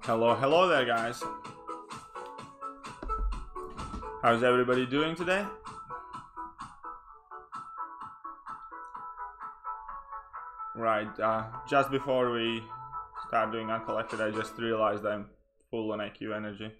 Hello there, guys. How's everybody doing today? Right, just before we start doing Uncollected, I just realized I'm full on IQ energy.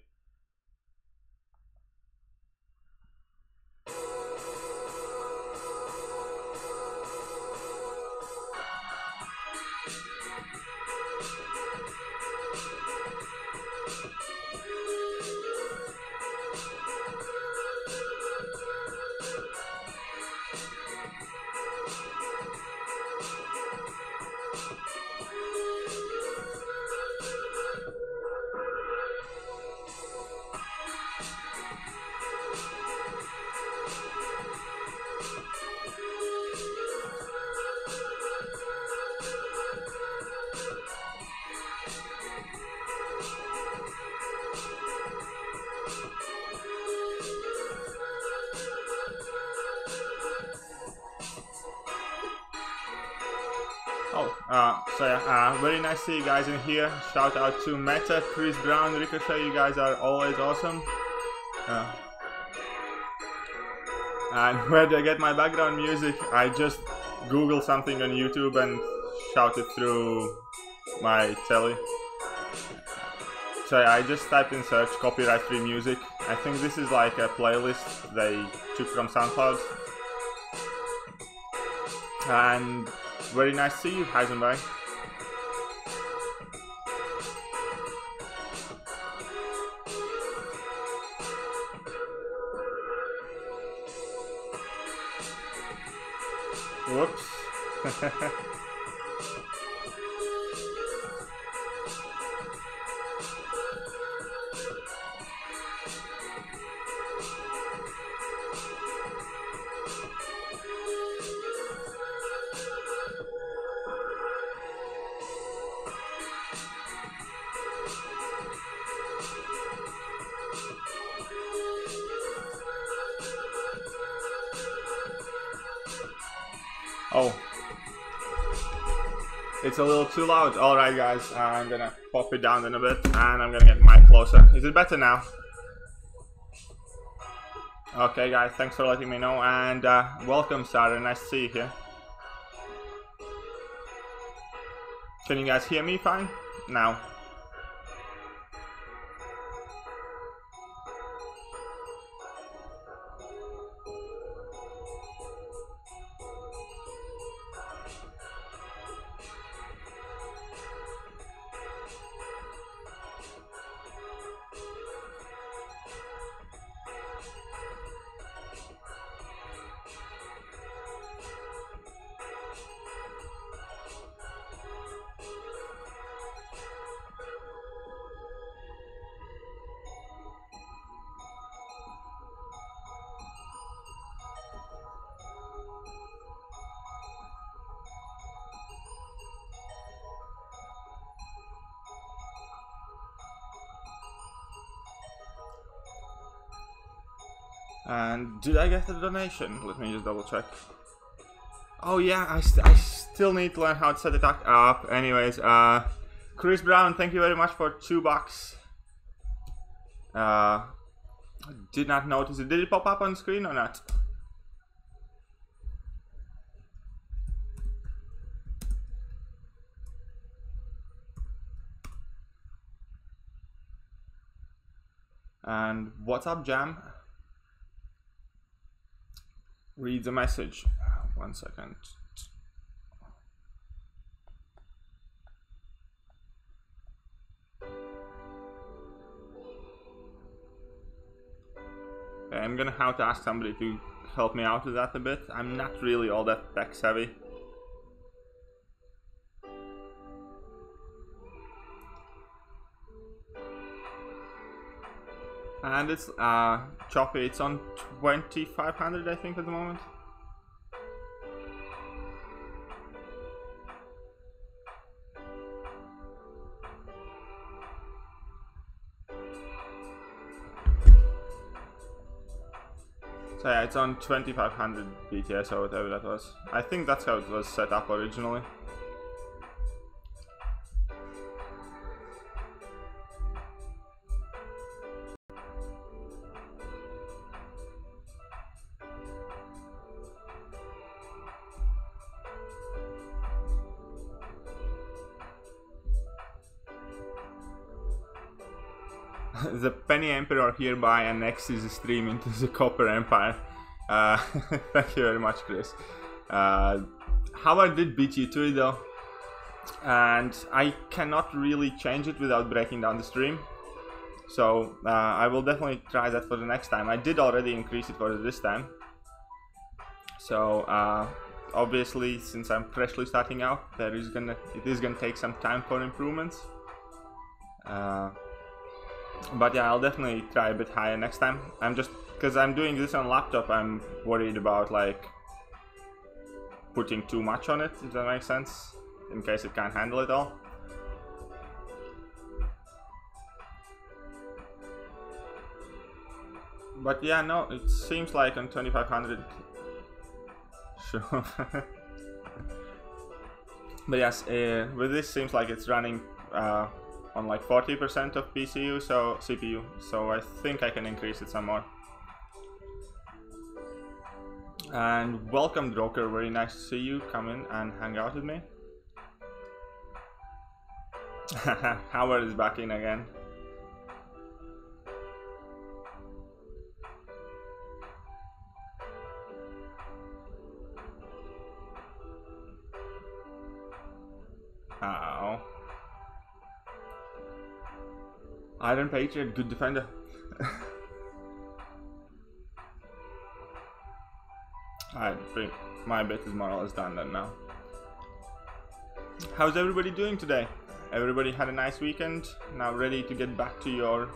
Very nice to see you guys in here. Shout out to Meta, Chris Brown, Ricochet, you guys are always awesome. And where do I get my background music? I just Google something on YouTube and shout it through my telly. So I just typed in search copyright free music. I think this is like a playlist they took from SoundCloud. And very nice to see you, Heisenberg. Whoops. Oh, it's a little too loud. Alright guys, I'm gonna pop it down in a bit and I'm gonna get the mic closer. Is it better now? Okay guys, thanks for letting me know, and welcome Sarah, nice to see you here. Can you guys hear me fine? Now. And did I get a donation? Let me just double check. Oh yeah, I still need to learn how to set it up. Anyways, Chris Brown, thank you very much for $2. Did not notice it. Did it pop up on screen or not? And what's up, Jam? Read the message. 1 second. Okay, I'm gonna have to ask somebody to help me out with that a bit. I'm not really all that tech savvy. And it's choppy. It's on 2500 I think at the moment. So yeah, it's on 2500 BTS or whatever that was. I think that's how it was set up originally. The Penny Emperor hereby annexes the stream into the Copper Empire. Thank you very much, Chris. Howard did beat you to it though, and I cannot really change it without breaking down the stream. So I will definitely try that for the next time. I did already increase it for this time. So obviously, since I'm freshly starting out, it is gonna take some time for improvements. But yeah, I'll definitely try a bit higher next time. I'm just, because I'm doing this on laptop, I'm worried about like putting too much on it, if that makes sense, in case it can't handle it all. But yeah, no, it seems like on 2500. Sure. But yes, with this seems like it's running on like 40% of PCU, so CPU, so I think I can increase it some more. And welcome, Droker, very nice to see you. Come in and hang out with me. Howard is back in again. Oh. Iron Patriot, good defender. I think my bit is more or less done then now. How's everybody doing today? Everybody had a nice weekend? Now ready to get back to your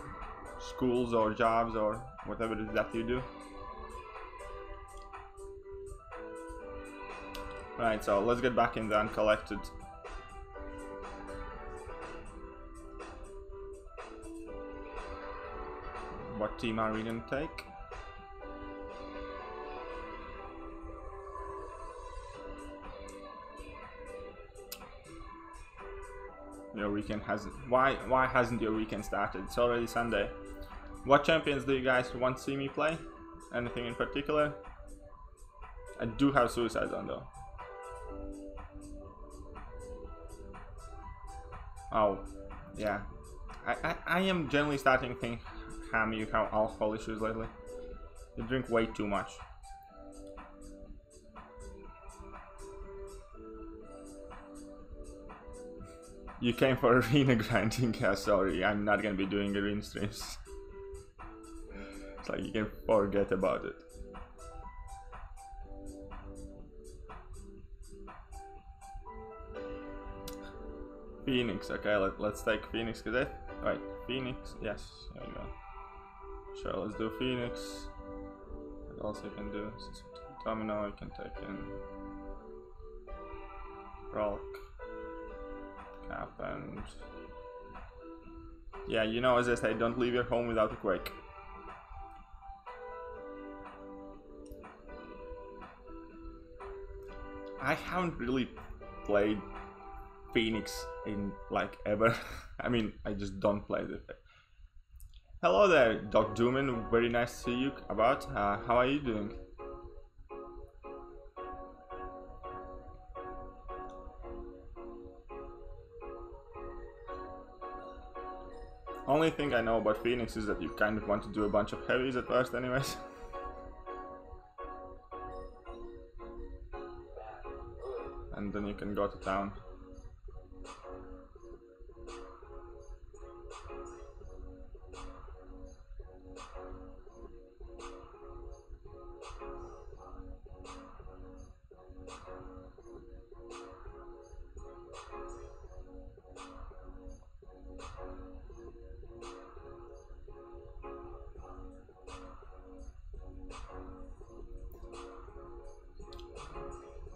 schools or jobs or whatever it is that you do? Right, so let's get back in the Uncollected. What team are we gonna take? Your weekend hasn't. Why hasn't your weekend started? It's already Sunday. What champions do you guys want to see me play? Anything in particular? I do have Suicide Zone though. Oh, yeah. I am generally starting to think, Ham, you have alcohol issues lately. You drink way too much. You came for arena grinding? Yeah, sorry, I'm not gonna be doing arena streams. It's like you can forget about it. Phoenix, okay, let's take Phoenix, cause right, Phoenix, yes, there we go. Sure, let's do Phoenix. What else I can do? Domino, I can take in Rock, Cap, and yeah, you know, as I say, don't leave your home without a quake. I haven't really played Phoenix in like ever. I mean, I just don't play it. Hello there, Doc Dooman. Very nice to see you. How are you doing? Only thing I know about Phoenix is that you kind of want to do a bunch of heavies at first, anyways. And then you can go to town.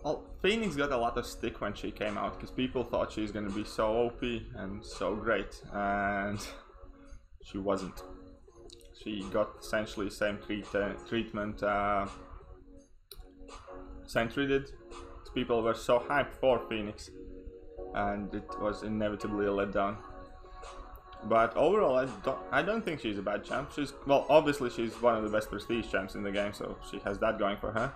Well, Phoenix got a lot of stick when she came out because people thought she was going to be so OP and so great, and she wasn't. She got essentially same treatment Sentry did. People were so hyped for Phoenix, and it was inevitably a letdown. But overall, I don't think she's a bad champ. Well, obviously she's one of the best prestige champs in the game, so she has that going for her.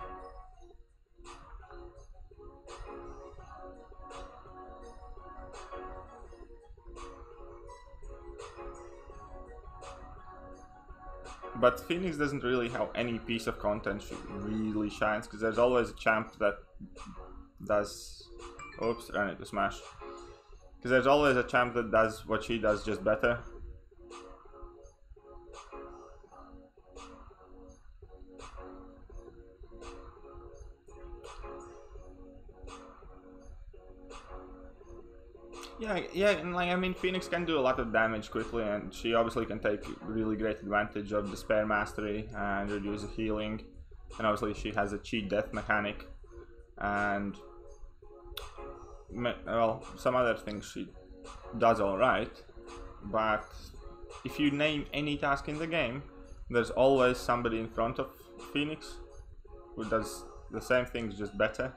But Phoenix doesn't really have any piece of content really shines, because there's always a champ that does... Oops, I need to smash. Because there's always a champ that does what she does, just better. Yeah, and like, I mean, Phoenix can do a lot of damage quickly, and she obviously can take really great advantage of the spare mastery and reduce the healing. And obviously she has a cheat death mechanic, and well, some other things she does alright. But if you name any task in the game, there's always somebody in front of Phoenix who does the same things, just better.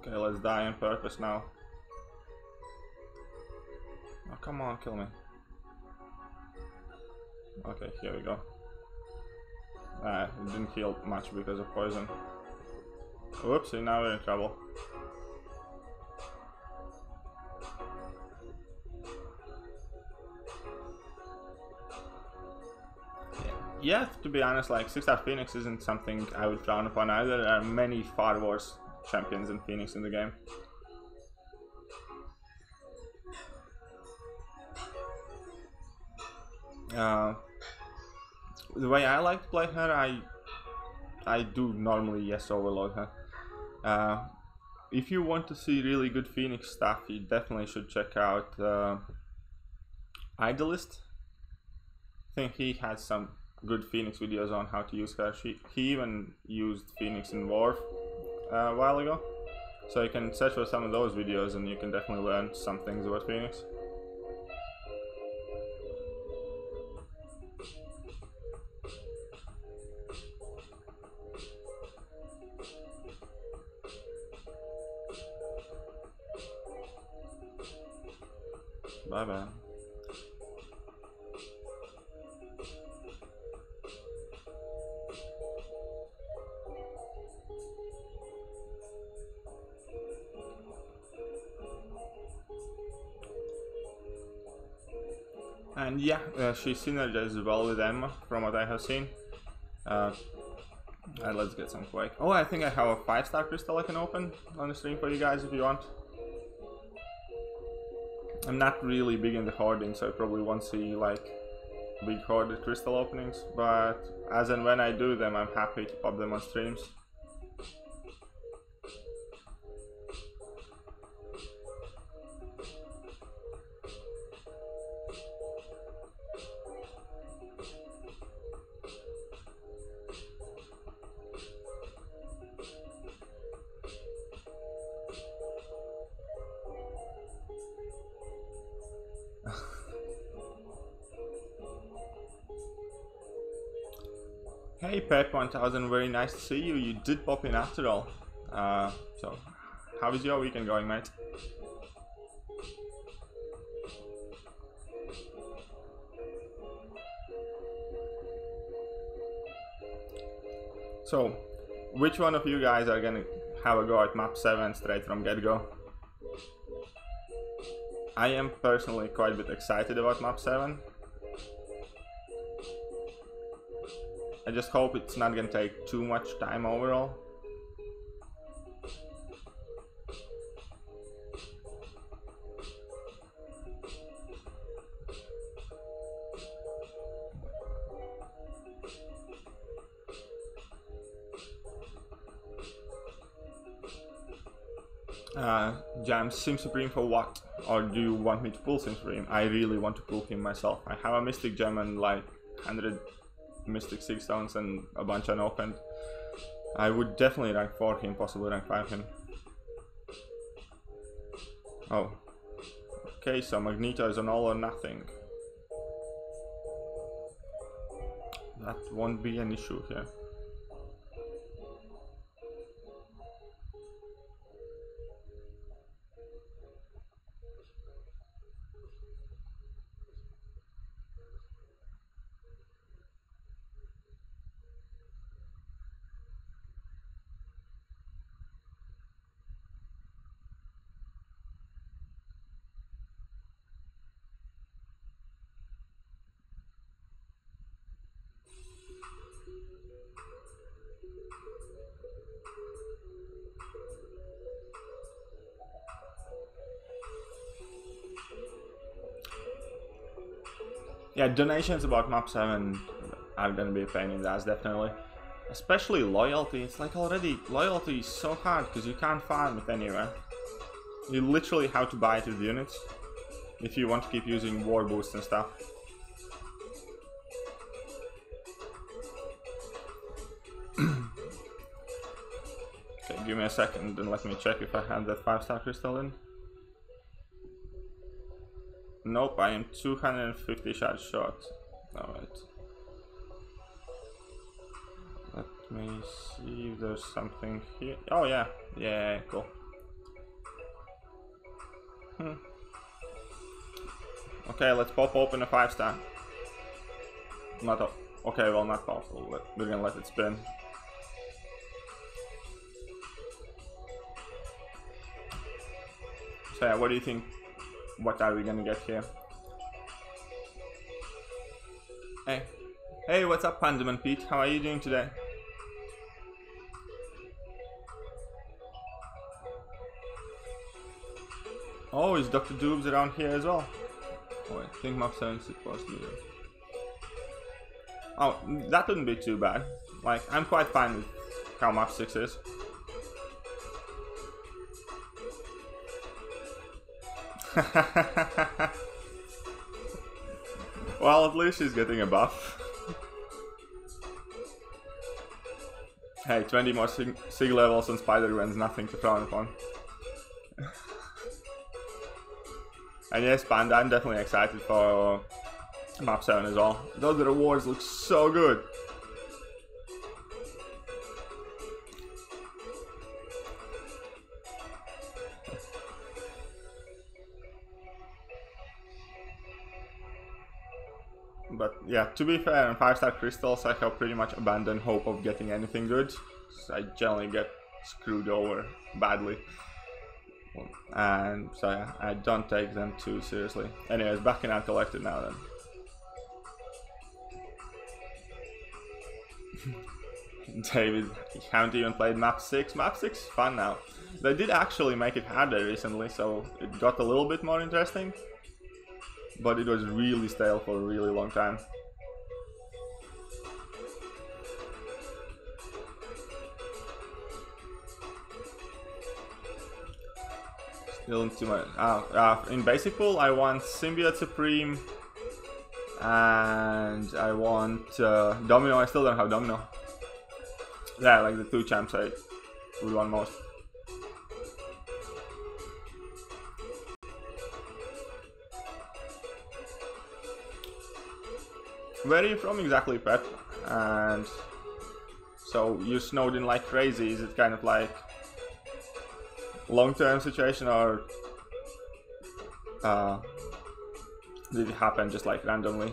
Okay, let's die on purpose now. Oh, come on, kill me. Okay, here we go. It didn't heal much because of poison. Whoopsie, now we're in trouble. Yeah, to be honest, like 6-star Phoenix isn't something I would frown upon either. There are many far worse champions than Phoenix in the game. The way I like to play her, I do normally yes overload her. If you want to see really good Phoenix stuff, you definitely should check out Idolist. I think he has some good Phoenix videos on how to use her. He even used Phoenix in War a while ago, so you can search for some of those videos and you can definitely learn some things about Phoenix. Bye bye. And yeah, she synergizes well with Emma from what I have seen. And let's get some Quake. Oh, I think I have a 5-star crystal I can open on the stream for you guys if you want. I'm not really big into hoarding, so I probably won't see like big hoarded crystal openings, but as and when I do them, I'm happy to pop them on streams. Hey Pep1000, very nice to see you. You did pop in after all. So, how is your weekend going, mate? So, which one of you guys are gonna have a go at map 7 straight from get-go? I am personally quite a bit excited about map 7. I just hope it's not gonna take too much time overall. Jam, Sim Supreme for what? Or do you want me to pull Sim Supreme? I really want to pull him myself. I have a Mystic Gem and like 100 Mystic 6 stones and a bunch unopened. I would definitely rank 4 him, possibly rank 5 him. Oh. Okay, so Magneto is an all or nothing. That won't be an issue here. Yeah, donations about map 7 are gonna be a pain in the ass, definitely. Especially loyalty. It's like already, loyalty is so hard because you can't farm it anywhere. You literally have to buy it with units if you want to keep using war boosts and stuff. Okay, give me a second and let me check if I have that 5-star crystal in. Nope, I am 250 shots short. Alright. Let me see if there's something here. Oh yeah, yeah, cool. Okay, let's pop open a 5-star. Not okay, well, not pop. We're gonna let it spin. So yeah, what do you think? What are we gonna get here? Hey. Hey, what's up, Pandaman Pete? How are you doing today? Oh, is Dr. Doobs around here as well? Oh, I think map 7 is supposed to be there. Oh, that wouldn't be too bad. Like, I'm quite fine with how map 6 is. Well, at least she's getting a buff. Hey, 20 more sig levels on Spider-Gwen's nothing to frown upon. And yes, Panda, I'm definitely excited for map 7 as well. Those rewards look so good. But yeah, to be fair, on 5-star crystals I have pretty much abandoned hope of getting anything good. So I generally get screwed over badly. And so yeah, I don't take them too seriously. Anyways, back in Uncollected now then. David, you haven't even played map 6? Map 6 is fun now. They did actually make it harder recently, so it got a little bit more interesting. But it was really stale for a really long time. Still into my in basic pool I want Symbiote Supreme and I want Domino. I still don't have Domino. Yeah, like the 2 champs I would want most. Where are you from exactly, Pep? And so you snowed in like crazy. Is it kind of like long-term situation, or did it happen just like randomly?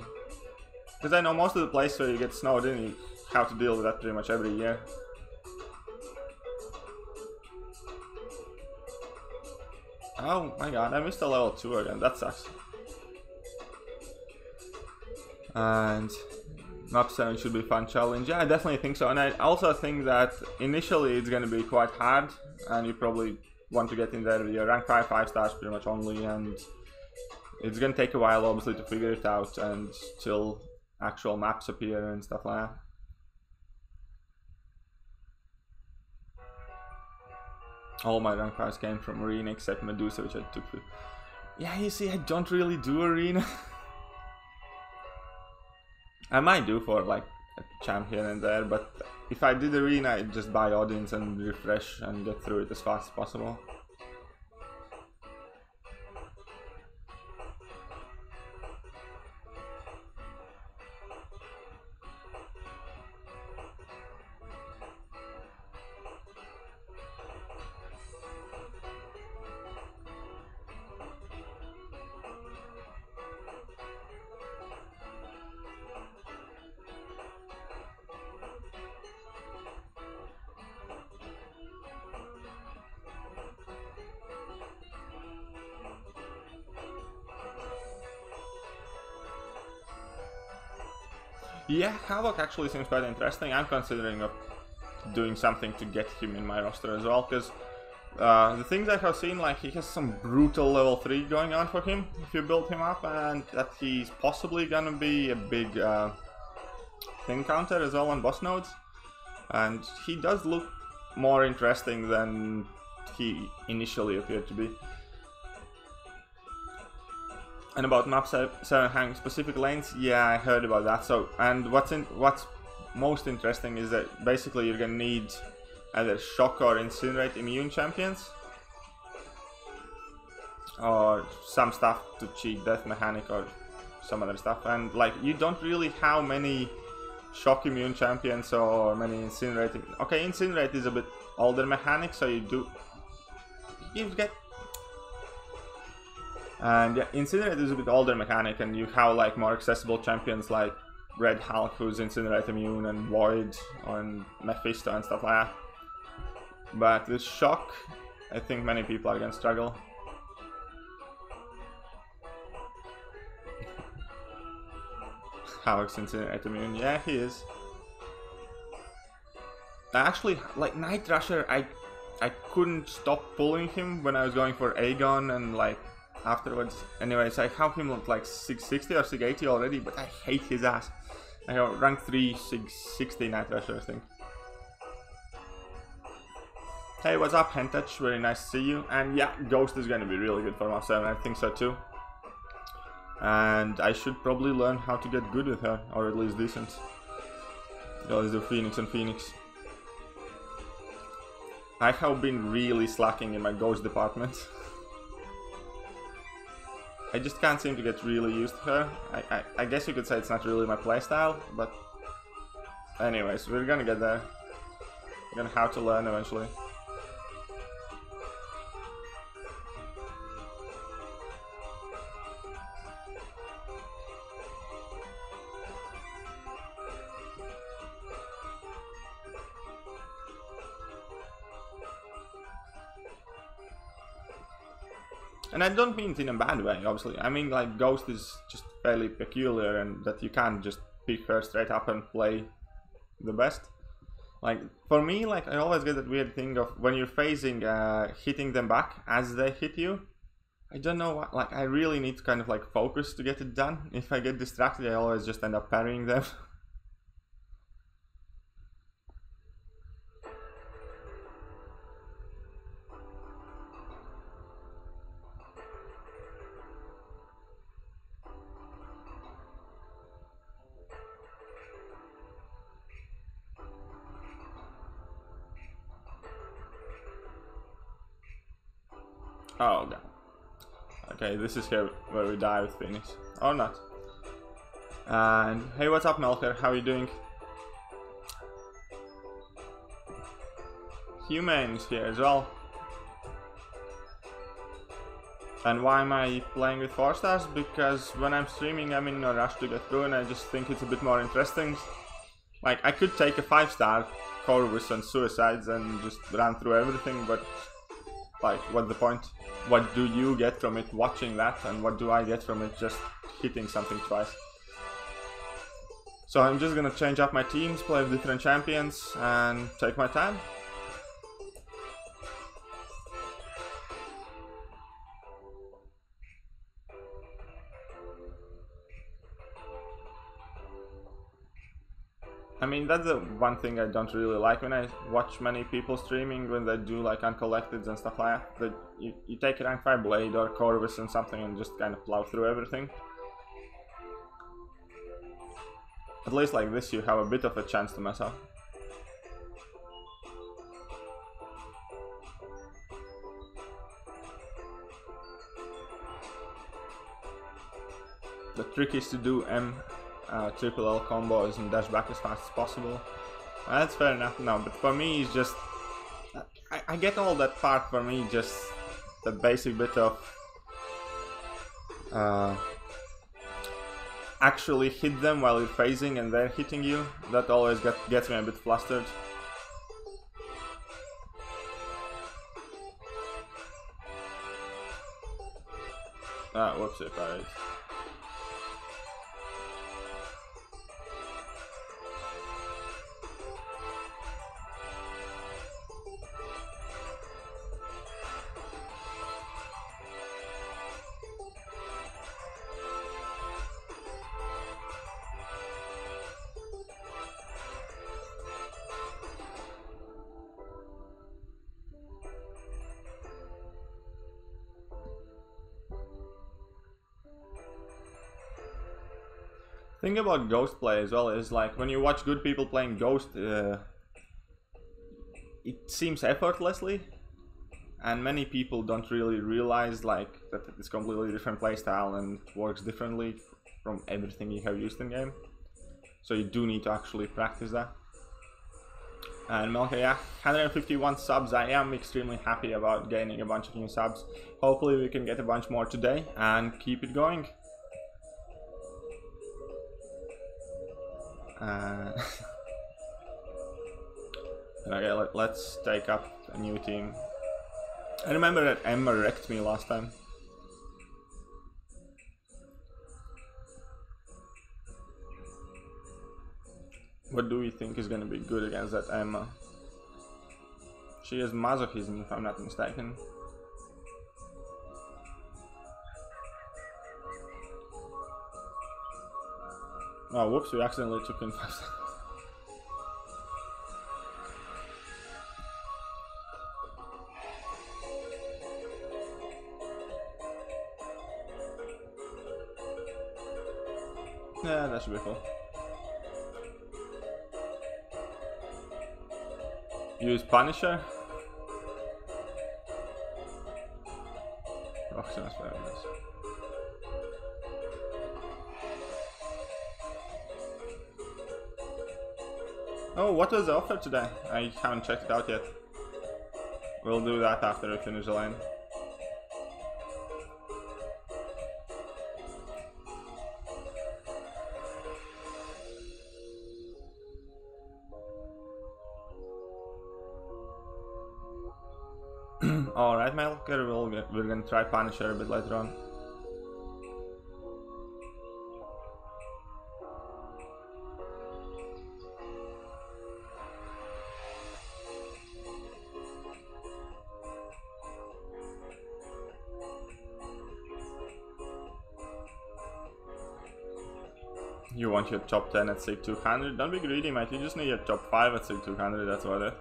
Because I know most of the places where you get snowed in, you have to deal with that pretty much every year. Oh my god, I missed a level 2 again, that sucks. And map 7 should be a fun challenge. Yeah, I definitely think so. And I also think that initially it's going to be quite hard, and you probably want to get in there with your rank 5 stars pretty much only, and it's going to take a while obviously to figure it out and till actual maps appear and stuff like that. All my rank 5s came from Arena except Medusa, which I took for... Yeah, you see, I don't really do Arena. I might do for like a champ here and there, but if I did Arena, I'd just buy Odins and refresh and get through it as fast as possible. Yeah, Havoc actually seems quite interesting. I'm considering doing something to get him in my roster as well, because The things I have seen, like he has some brutal level 3 going on for him if you build him up, and that he's possibly gonna be a big thing counter as well on boss nodes. And he does look more interesting than he initially appeared to be. And about map 7 having specific lanes, yeah, I heard about that. So, and what's most interesting is that basically you're gonna need either shock or incinerate immune champions, or some stuff to cheat death mechanic or some other stuff. And like you don't really have many shock immune champions or many incinerating. Okay, incinerate is a bit older mechanic, so you get. And yeah, incinerate is a bit older mechanic, and you have like more accessible champions like Red Hulk, who's incinerate immune, and Void, and Mephisto and stuff like that. But with shock, I think many people are gonna struggle. Hulk's incinerate immune, yeah, he is. Actually, like Night Rusher, I couldn't stop pulling him when I was going for Aegon, and like afterwards. Anyways, I have him at like 660 or 680 already, but I hate his ass. I have rank 3, 660 Night Rusher, I think. Hey, what's up, Hentach? Very nice to see you. And yeah, Ghost is gonna be really good for map 7, I think so too. And I should probably learn how to get good with her, or at least decent. Let's do Phoenix and Phoenix. I have been really slacking in my Ghost department. I just can't seem to get really used to her. I guess you could say it's not really my playstyle, but anyways, we're gonna get there. We're gonna have to learn eventually. And I don't mean it in a bad way, obviously. I mean, like, Ghost is just fairly peculiar, and that you can't just pick her straight up and play the best. Like, for me, like, I always get that weird thing of when you're phasing, hitting them back as they hit you. I don't know what, like, I really need to kind of, like, focus to get it done. If I get distracted, I always just end up parrying them. Oh god. Okay, this is here where we die with Phoenix. Or not. And hey, what's up, Melker? How are you doing? Humane is here as well. And why am I playing with 4 stars? Because when I'm streaming, I'm in no rush to get through, and I just think it's a bit more interesting. Like, I could take a 5-star Corvus and Suicides and just run through everything, but like, what's the point? What do you get from it watching that, and what do I get from it just hitting something twice? So I'm just gonna change up my teams, play with different champions, and take my time. I mean, that's the one thing I don't really like when I watch many people streaming, when they do like Uncollected and stuff like that. That you take a rank 5 Blade or Corvus and something and just kind of plow through everything. At least like this you have a bit of a chance to mess up. The trick is to do triple L combos and dash back as fast as possible. That's fair enough. No, but for me it's just I get all that part. For me, just the basic bit of actually hit them while you're phasing and they're hitting you. That always gets me a bit flustered. Whoopsie, alright. Thing about Ghost play as well is like when you watch good people playing Ghost, it seems effortlessly, and many people don't really realize like that it's completely different playstyle and works differently from everything you have used in game. So you do need to actually practice that. And Melka, yeah, 151 subs. I am extremely happy about gaining a bunch of new subs. Hopefully we can get a bunch more today and keep it going. Okay, let's take up a new team. I remember that Emma wrecked me last time. What do we think is gonna be good against that Emma? She has masochism, if I'm not mistaken. Oh, whoops, we accidentally took in 5 seconds. Yeah, that should be cool. Use Punisher. Oh, what was the offer today? I haven't checked it out yet. We'll do that after we finish the lane. Alright, Melker, we're gonna try Punisher a bit later on. You want your top 10 at SIG 200? Don't be greedy, mate. You just need your top 5 at SIG 200, that's about it.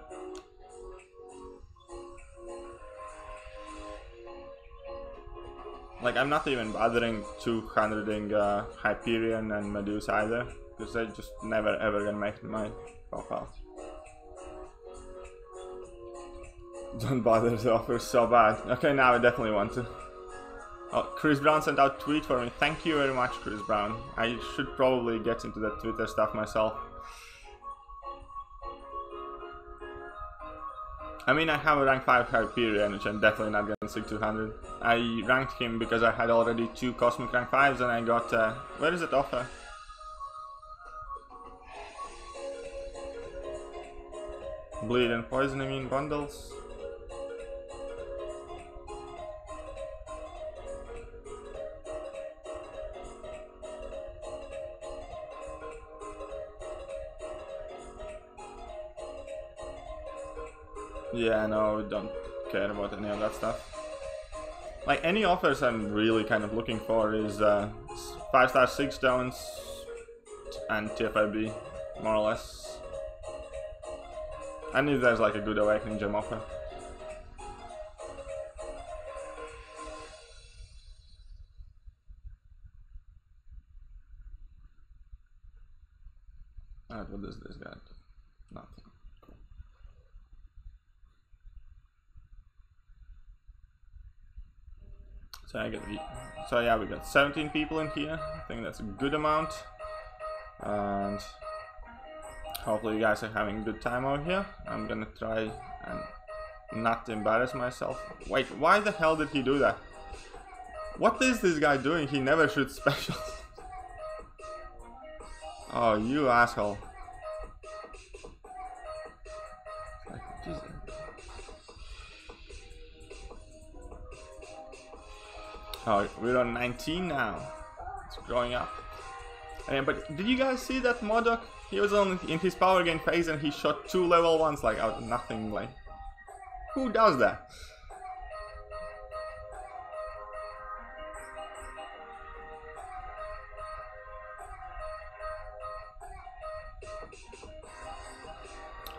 Like, I'm not even bothering 200ing Hyperion and Medusa either, because they just never ever gonna make my profile. Don't bother, the offer is so bad. Okay, now I definitely want to. Oh, Chris Brown sent out a tweet for me. Thank you very much, Chris Brown. I should probably get into that Twitter stuff myself. I mean, I have a rank 5 Hyperion, which I'm definitely not getting SIG 200. I ranked him because I had already 2 Cosmic rank 5s and I got, where is it offer? Bleed and Poison immune bundles. Yeah, no, don't care about any of that stuff. Like, any offers I'm really kind of looking for is 5-star 6 stones and TFIB, more or less. And if there's like a good Awakening Gem offer. Alright, what does this guy do? Nothing. So yeah, we got 17 people in here. I think that's a good amount. And hopefully you guys are having a good time over here. I'm gonna try and not embarrass myself. Wait, why the hell did he do that? What is this guy doing? He never shoots specials. Oh, you asshole. Like, Jesus. Oh, we're on 19 now. It's growing up. But did you guys see that mcoc? He was in his power gain phase and he shot 2 level 1s like out of nothing. Like, who does that?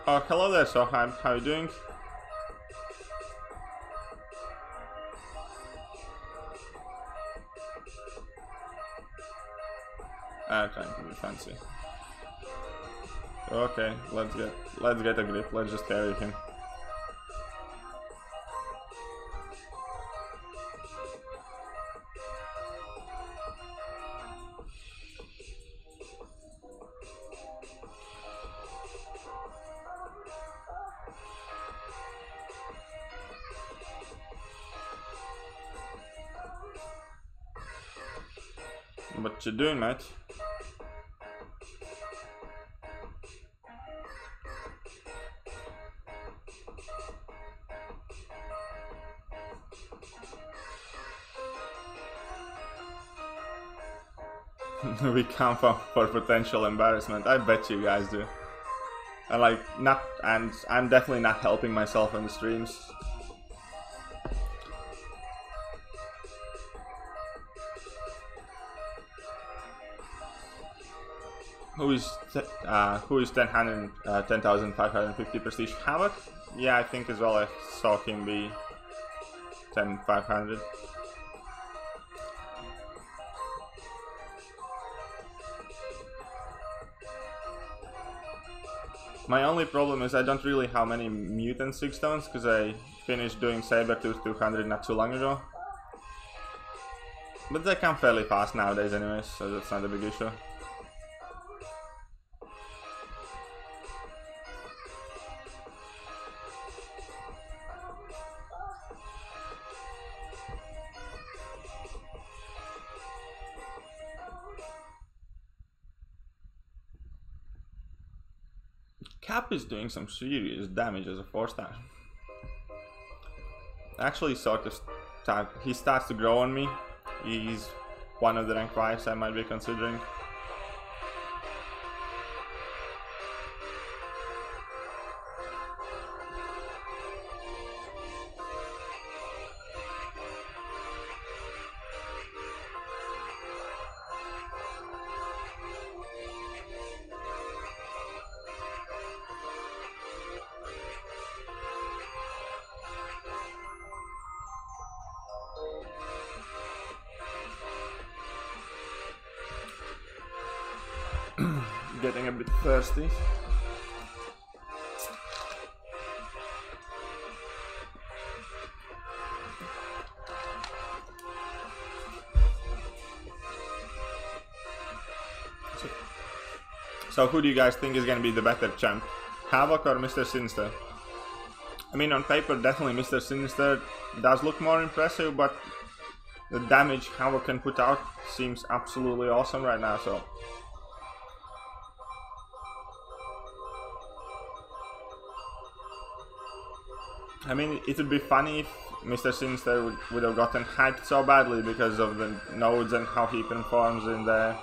Oh, hello there, Soheim. How are you doing? Trying to bit fancy. Okay, let's get a grip. Let's just carry him. What you doing, mate? We come for potential embarrassment. I bet you guys do. And like I'm definitely not helping myself in the streams. Who is 10,550 prestige? Havoc? Yeah, I think as well. I saw him be 10,500. My only problem is I don't really have many mutant 6 stones because I finished doing Sabertooth 200 not too long ago. But they come fairly fast nowadays anyways, so that's not a big issue. Cap is doing some serious damage as a 4-star. Actually, sort of he starts to grow on me. He's one of the rank 5s I might be considering. Getting a bit thirsty. So who do you guys think is going to be the better champ? Havoc or Mr. Sinister? I mean, on paper, definitely Mr. Sinister does look more impressive, but the damage Havoc can put out seems absolutely awesome right now, so... I mean, it would be funny if Mr. Sinister would have gotten hyped so badly because of the nodes and how he performs in the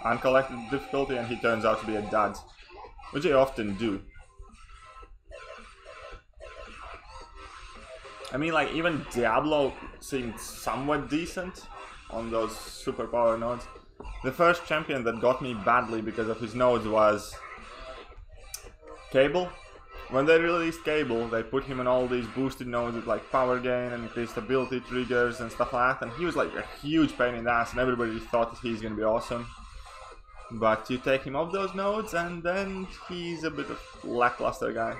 Uncollected difficulty, and he turns out to be a dud, which they often do. I mean, like, even Diablo seemed somewhat decent on those superpower nodes. The first champion that got me badly because of his nodes was Cable. When they released Cable, they put him on all these boosted nodes with like power gain and increased ability triggers and stuff like that, and he was like a huge pain in the ass, and everybody thought that he's gonna be awesome. But you take him off those nodes, and then he's a bit of a lackluster guy.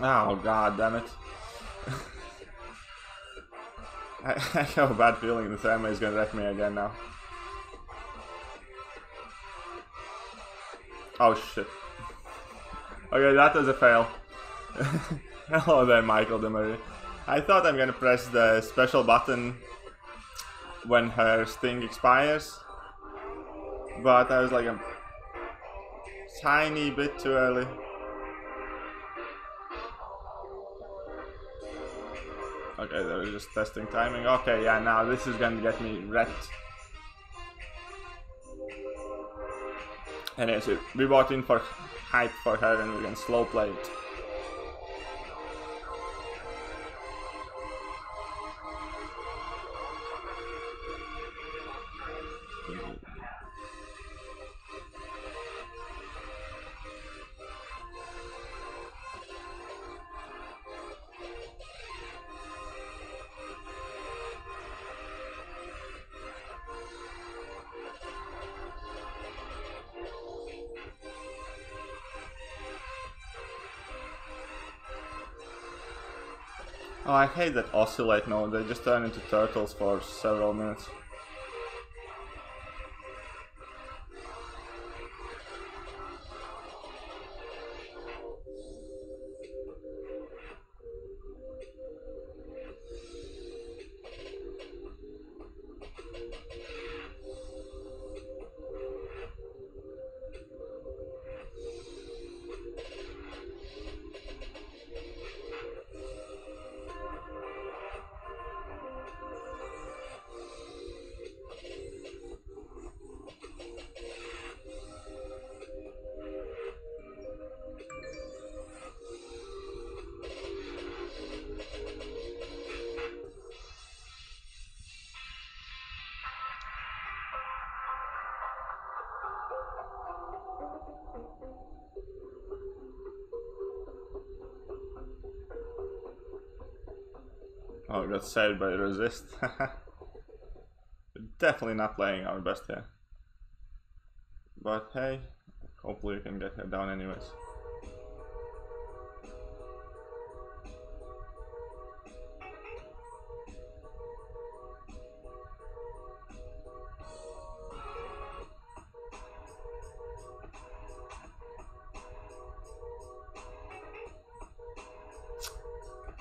Oh god damn it. I have a bad feeling the Therma is gonna wreck me again now. Oh shit. Okay, that was a fail. Hello there, Michael Demery. I thought I'm gonna press the special button when her sting expires, but I was like a tiny bit too early. Okay, they're just testing timing. Okay, yeah, now this is gonna get me wrecked. Anyways, we bought in for hype for her and we can slow play it. Oh, I hate that oscillate node. They just turn into turtles for several minutes. Oh, got saved by resist. Definitely not playing our best here. But hey, hopefully we can get her down anyways.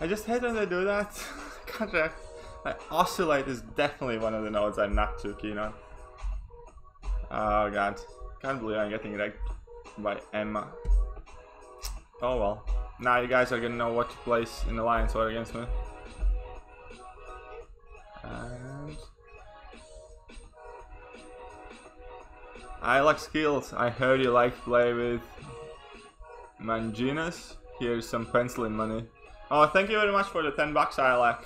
I just hate when they do that. Contract. Like, oscillate is definitely one of the nodes I'm not too keen on. Oh god. Can't believe I'm getting wrecked by Emma. Oh well. Now you guys are gonna know what to place in alliance war against me. And I like skills. I heard you like to play with Manginas. Here's some penciling money. Oh, thank you very much for the $10, Ilak.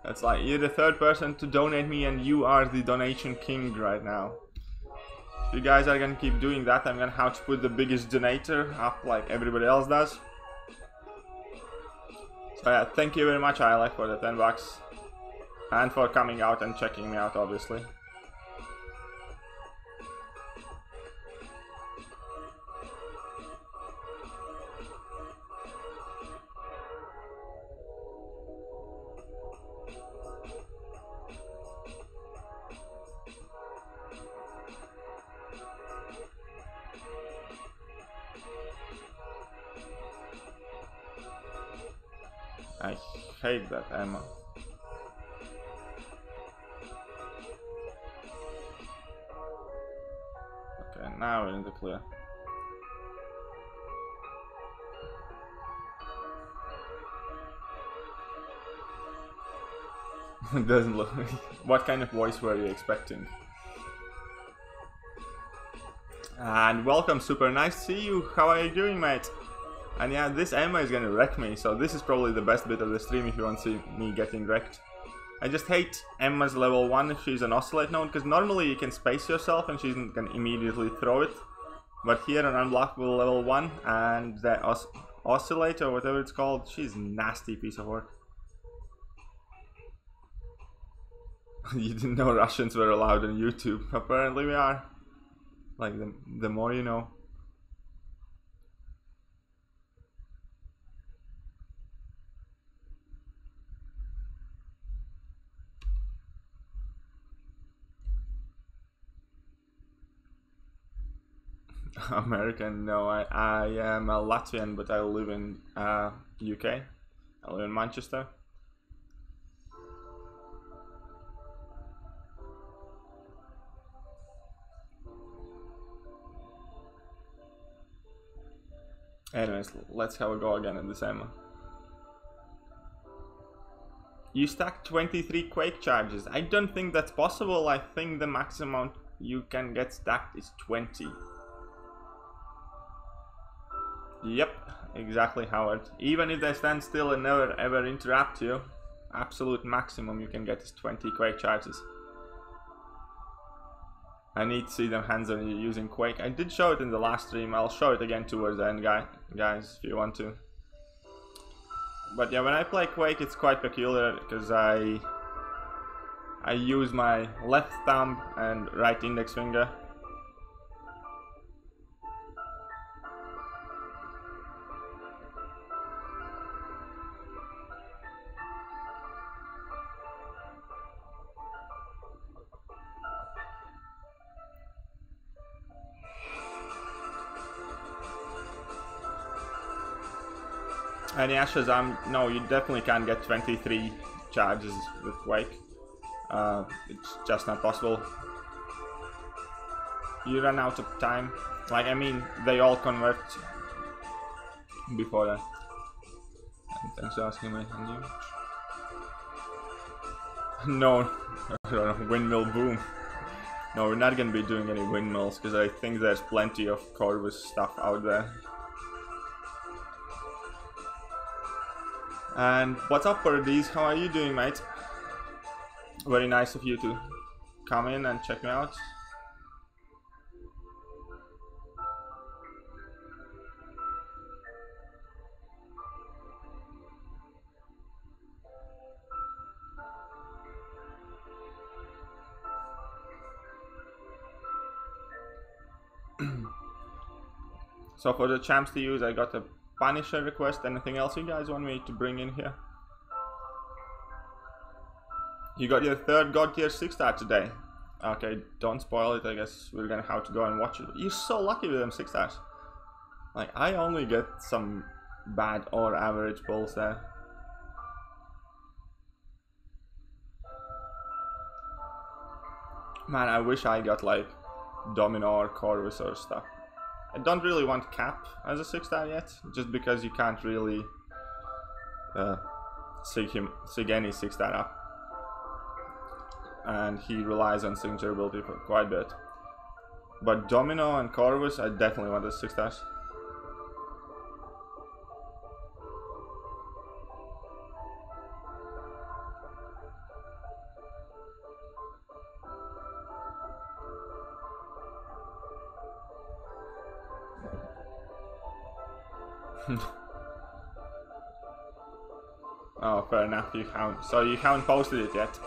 That's like, you're the third person to donate me and you are the donation king right now. If you guys are gonna keep doing that, I'm gonna have to put the biggest donator up like everybody else does. So yeah, thank you very much, Ilak, for the $10. And for coming out and checking me out, obviously. I hate that ammo. Okay, now we're in the clear. It doesn't look. What kind of voice were you expecting? And welcome, super nice to see you. How are you doing, mate? And yeah, this Emma is gonna wreck me, so this is probably the best bit of the stream if you want to see me getting wrecked. I just hate Emma's level 1 if she's an oscillate node, because normally you can space yourself and she can immediately throw it. But here an unblockable level 1 and the oscillate or whatever it's called, she's a nasty piece of work. You didn't know Russians were allowed on YouTube. Apparently we are. Like, the more you know. American? No, I am a Latvian, but I live in UK. I live in Manchester. Anyways, let's have a go again in this ammo. You stack 23 Quake charges. I don't think that's possible. I think the maximum you can get stacked is 20. Yep, exactly, Howard. Even if they stand still and never ever interrupt you, absolute maximum you can get is 20 Quake charges. I need to see them hands on you using Quake. I did show it in the last stream. I'll show it again towards the end, guys, if you want to. But yeah, when I play Quake, it's quite peculiar because I use my left thumb and right index finger. And yeah, Shazam, no, you definitely can't get 23 charges with Quake. It's just not possible. You run out of time. Like, I mean, they all convert before that. And thanks for asking me. No, windmill boom. No, we're not gonna be doing any windmills because I think there's plenty of Corvus stuff out there. And what's up, Paradise? How are you doing, mate? Very nice of you to come in and check me out. So for the champs to use, I got a Punisher request. Anything else you guys want me to bring in here? You got your third God tier 6-star today. Okay, don't spoil it. I guess we're gonna have to go and watch it. You're so lucky with them 6-stars. Like, I only get some bad or average pulls there. Man, I wish I got like Domino or Corvus or stuff. I don't really want Cap as a 6-star yet, just because you can't really sig any 6-star up. And he relies on signature ability for quite a bit. But Domino and Corvus, I definitely want as 6-stars. Oh, fair enough. You haven't posted it yet.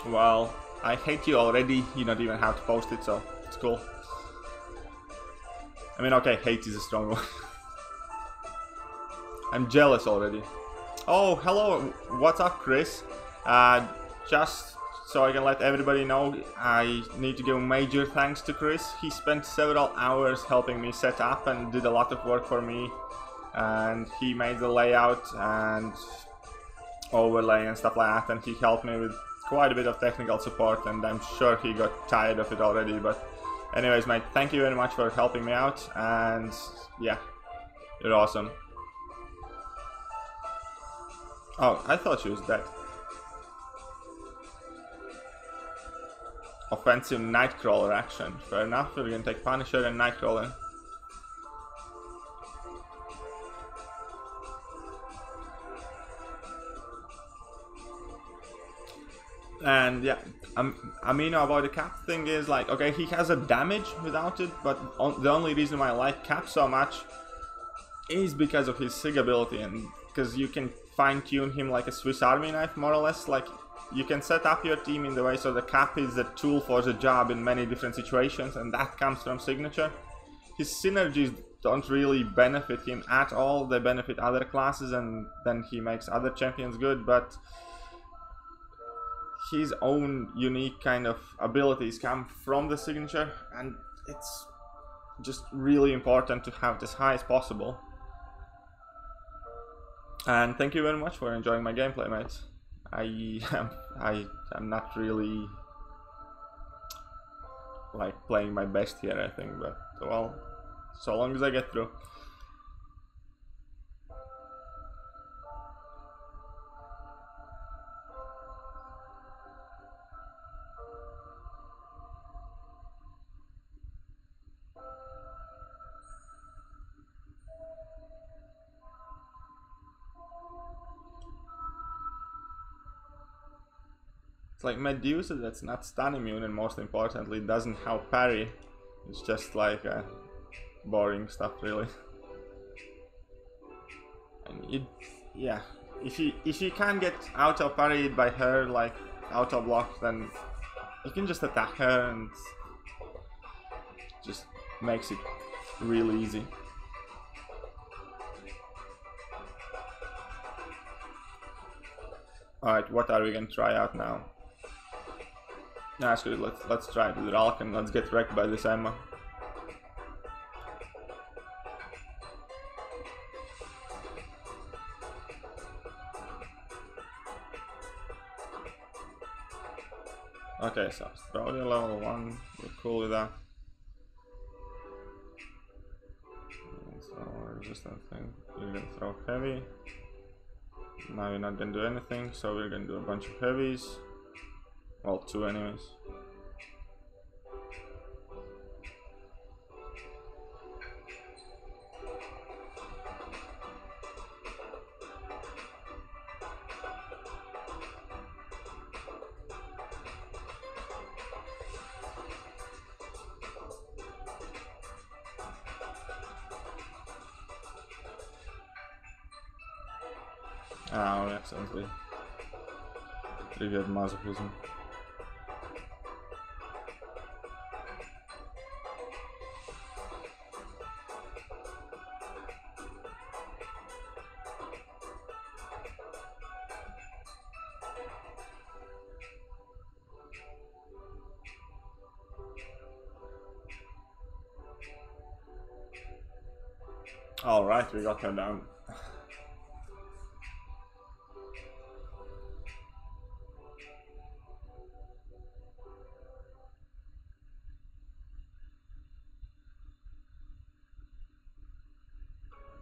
Well, I hate you already. You don't even have to post it, so it's cool. I mean, okay, hate is a strong one. I'm jealous already. Oh, hello. What's up, Chris? Just so I can let everybody know, I need to give major thanks to Chris. He spent several hours helping me set up and did a lot of work for me. And he made the layout and overlay and stuff like that, and he helped me with quite a bit of technical support, and I'm sure he got tired of it already. But anyways, mate, thank you very much for helping me out, and yeah, you're awesome. Oh, I thought she was dead. Offensive Nightcrawler action. Fair enough, we're gonna take Punisher and Nightcrawler. And yeah, I mean, about the Cap thing is like, okay, he has a damage without it, but the only reason why I like Cap so much is because of his sig ability, and because you can fine-tune him like a Swiss Army knife, more or less. Like, you can set up your team in the way so the Cap is a tool for the job in many different situations, and that comes from signature. His synergies don't really benefit him at all. They benefit other classes, and then he makes other champions good, but his own unique kind of abilities come from the signature, and it's just really important to have this high as possible. And thank you very much for enjoying my gameplay, mate. I'm not really like playing my best here, I think, but well, so long as I get through. It's like Medusa that's not stun immune, and most importantly doesn't have parry. It's just like boring stuff, really. And yeah, if you can't get auto parried by her, like auto block, then you can just attack her, and just makes it real easy. Alright, what are we gonna try out now? That's good. Let's try the Ralk and let's get wrecked by this Emma. Okay, so Australia level 1, we're cool with that. So resistant thing, you're gonna throw heavy. Now you're not gonna do anything, so we're gonna do a bunch of heavies. Well, 2 anyways. Ah, we accidentally triggered masochism. Alright, we got her down.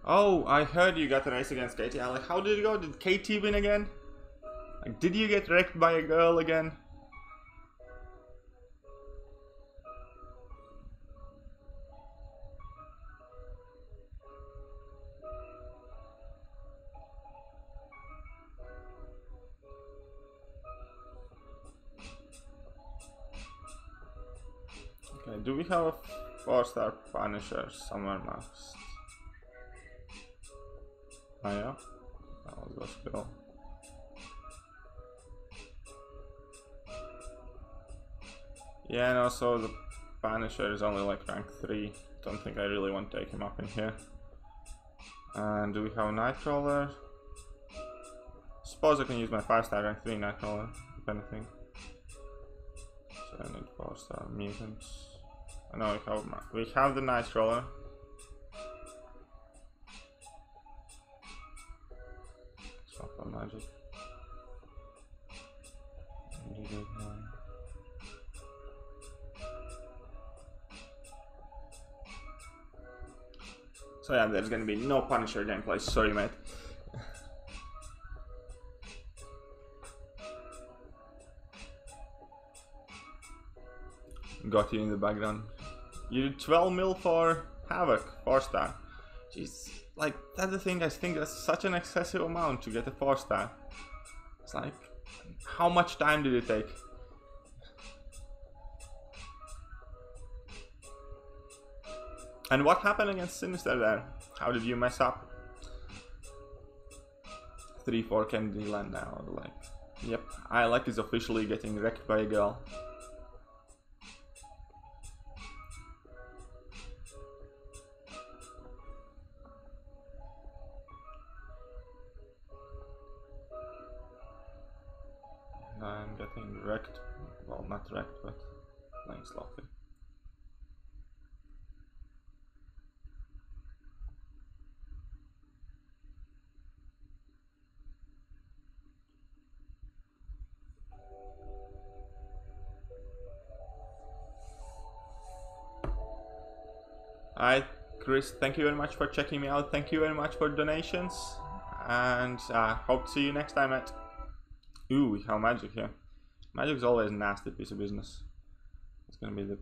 Oh, I heard you got a race against Katie. I'm like, how did it go? Did Katie win again? Like, did you get wrecked by a girl again? Okay, do we have a 4-star Punisher somewhere next? Oh yeah? That was the skill. Yeah, and also the Punisher is only like rank 3. Don't think I really want to take him up in here. And do we have a Nightcrawler? Suppose I can use my 5-star rank 3 Nightcrawler, if anything. So I need 4-star mutants. I know we have the Nightcrawler. Swap on magic. So yeah, there's gonna be no Punisher gameplay, sorry mate. Got you in the background. You did 12 mil for Havoc, 4-star. Jeez, like, that's the thing, I think that's such an excessive amount to get a 4-star. It's like, how much time did it take? And what happened against Sinister there? How did you mess up? 3-4 Candyland now, like, yep, Alec is officially getting wrecked by a girl. I'm getting wrecked, well, not wrecked, but playing sloppy. Alright, Chris, thank you very much for checking me out. Thank you very much for donations. And hope to see you next time at... Ooh, we have magic here. Magic's always a nasty piece of business. It's gonna be the...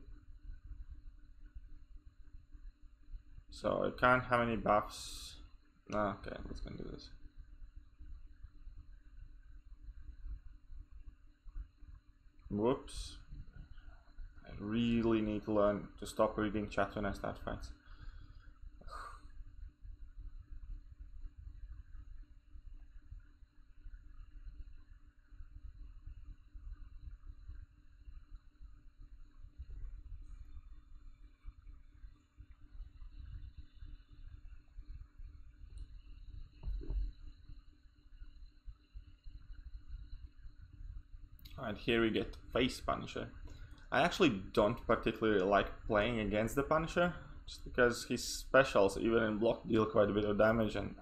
So I can't have any buffs. Okay, let's gonna do this. Whoops. I really need to learn to stop reading chat when I start fights. And here we get Face Punisher. I actually don't particularly like playing against the Punisher, just because his specials, even in block, deal quite a bit of damage, and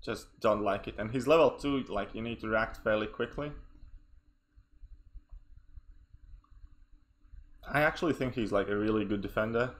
just don't like it. And he's level 2, like, you need to react fairly quickly. I actually think he's like a really good defender.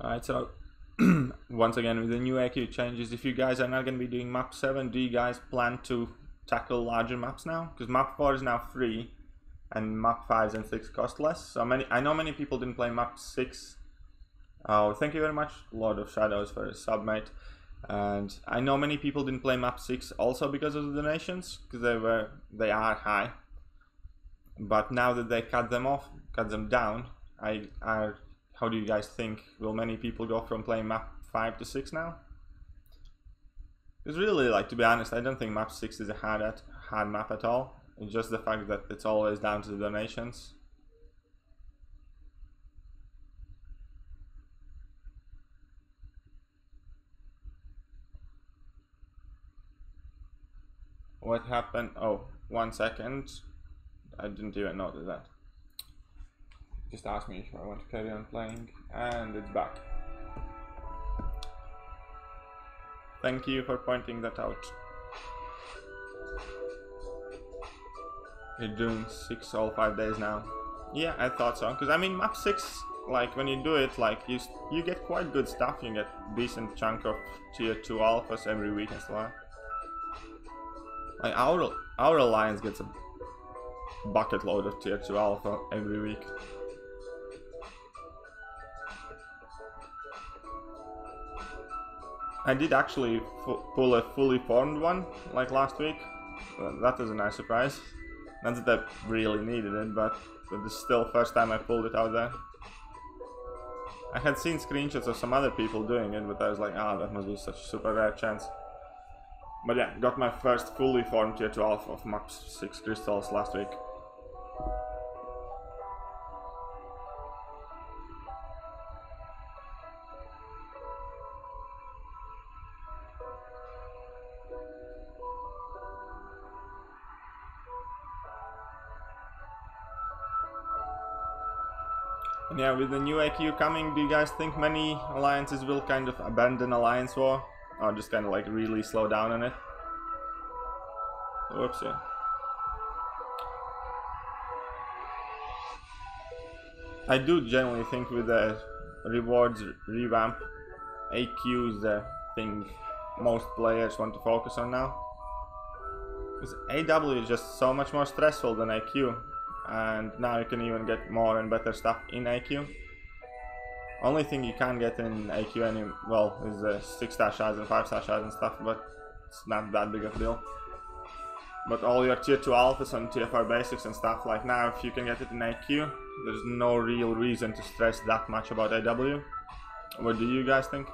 Alright, so once again with the new AQ changes, if you guys are not going to be doing map 7, do you guys plan to tackle larger maps now? Because map 4 is now free and map 5 and 6 cost less. So I know many people didn't play map 6. Oh, thank you very much, Lord of Shadows, for a sub, mate. And I know many people didn't play map 6 also because of the donations, because they are high. But now that they cut them down, how do you guys think? Will many people go from playing map 5 to 6 now? It's really, like, to be honest, I don't think map 6 is a hard map at all. It's just the fact that it's always down to the donations. What happened? Oh, 1 second. I didn't even notice that. Just asked me if I want to carry on playing, and it's back. Thank you for pointing that out. You're doing 6 all 5 days now. Yeah, I thought so. Because I mean, map 6, like when you do it, like you get quite good stuff. You get decent chunk of tier 2 alphas every week and so on. Like our alliance gets a bucket load of tier 2 alpha every week. I did actually pull a fully formed one, like last week. That was a nice surprise. Not that I really needed it, but it's still first time I pulled it out there. I had seen screenshots of some other people doing it, but I was like, ah, that must be such a super rare chance. But yeah, got my first fully formed tier 2 alpha of map 6 crystals last week. And yeah, with the new AQ coming, do you guys think many alliances will kind of abandon Alliance War? Or just kind of like really slow down on it? Whoopsie. I do generally think with the rewards revamp, AQ is the thing most players want to focus on now. Because AW is just so much more stressful than AQ. And now you can even get more and better stuff in AQ. Only thing you can't get in AQ is the 6-star shards and 5-star shards and stuff, but it's not that big of a deal. But all your tier 2 alphas and tier 4 basics and stuff, like now if you can get it in AQ, there's no real reason to stress that much about AW. What do you guys think?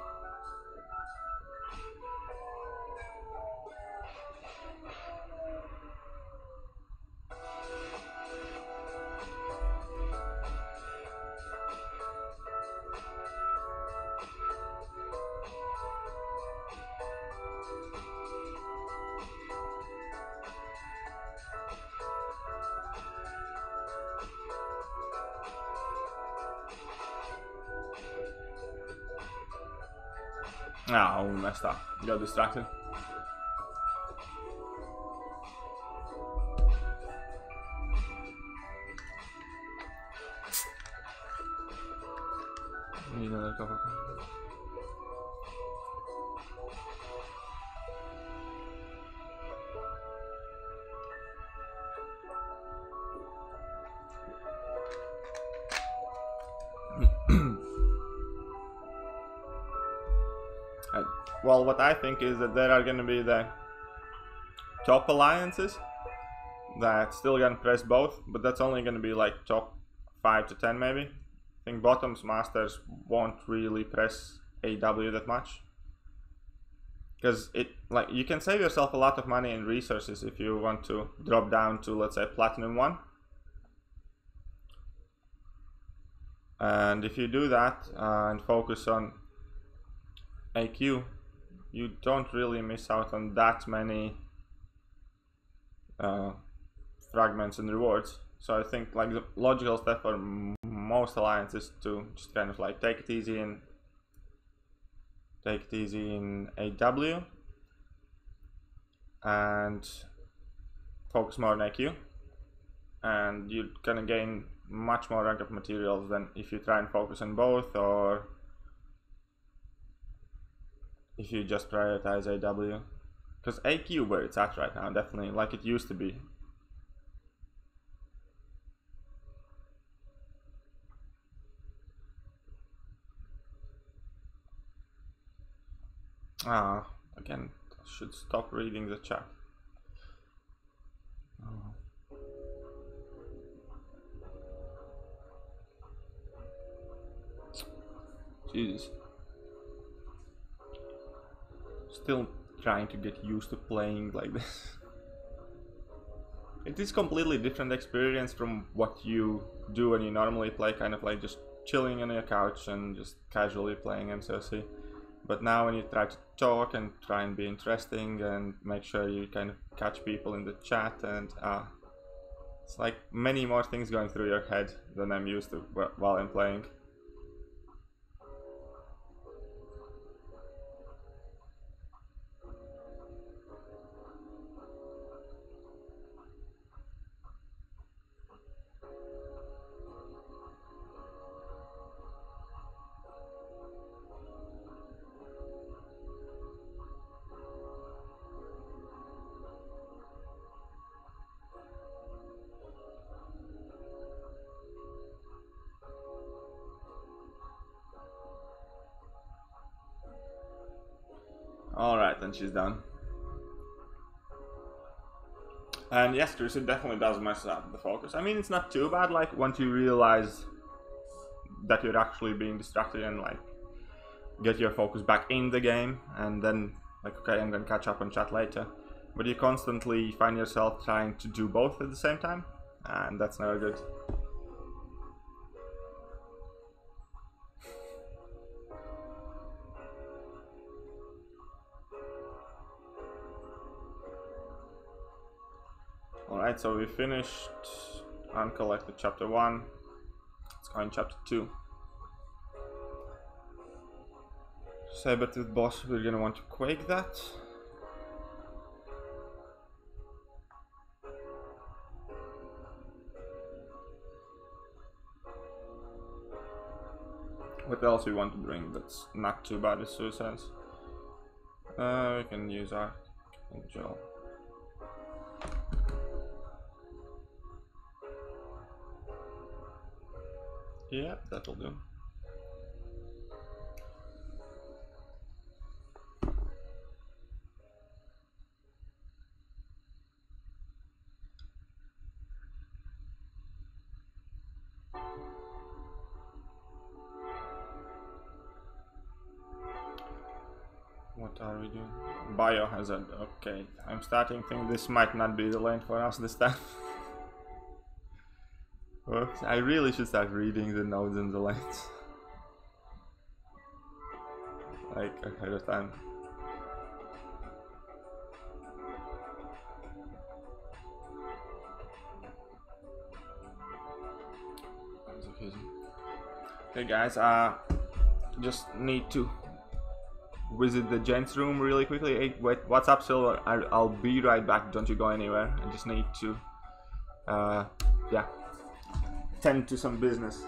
Oh, messed up. Got distracted. Need another cup of coffee. Well, what I think is that there are going to be the top alliances that still gonna press both, but that's only going to be like top 5 to 10 maybe. I think bottoms masters won't really press AW that much, because you can save yourself a lot of money and resources if you want to drop down to, let's say, platinum 1. And if you do that and focus on AQ, you don't really miss out on that many fragments and rewards. So I think like the logical step for most alliances to just kind of like take it easy in AW and focus more on AQ, and you're gonna gain much more rank up materials than if you try and focus on both, or if you just prioritize AW. Because AQ, where it's at right now, definitely like it used to be. Again, I should stop reading the chat. Jesus. Still trying to get used to playing like this. It is completely different experience from what you do when you normally play, kind of like just chilling on your couch and just casually playing MCOC. But now when you try to talk and try and be interesting and make sure you kind of catch people in the chat, and it's like many more things going through your head than I'm used to while I'm playing. Alright, then she's done. And yes, Chris, it definitely does mess up the focus. I mean, it's not too bad, like, once you realize that you're actually being distracted and, like, get your focus back in the game, and then, like, okay, I'm gonna catch up on chat later. But you constantly find yourself trying to do both at the same time, and that's never good. Alright, so we finished Uncollected chapter 1. Let's go in chapter 2. Sabertooth boss, we're gonna want to quake that. What else we want to bring that's not too bad as suicides? We can use Archangel. Yeah, that'll do. What are we doing? Biohazard. Okay, I'm starting to think this might not be the lane for us this time. Whoops, I really should start reading the nodes and the lanes. Like ahead of time. Okay guys, just need to visit the gents room really quickly. Hey, wait, what's up, Silver? I'll be right back, don't you go anywhere. I just need to yeah, tend to some business.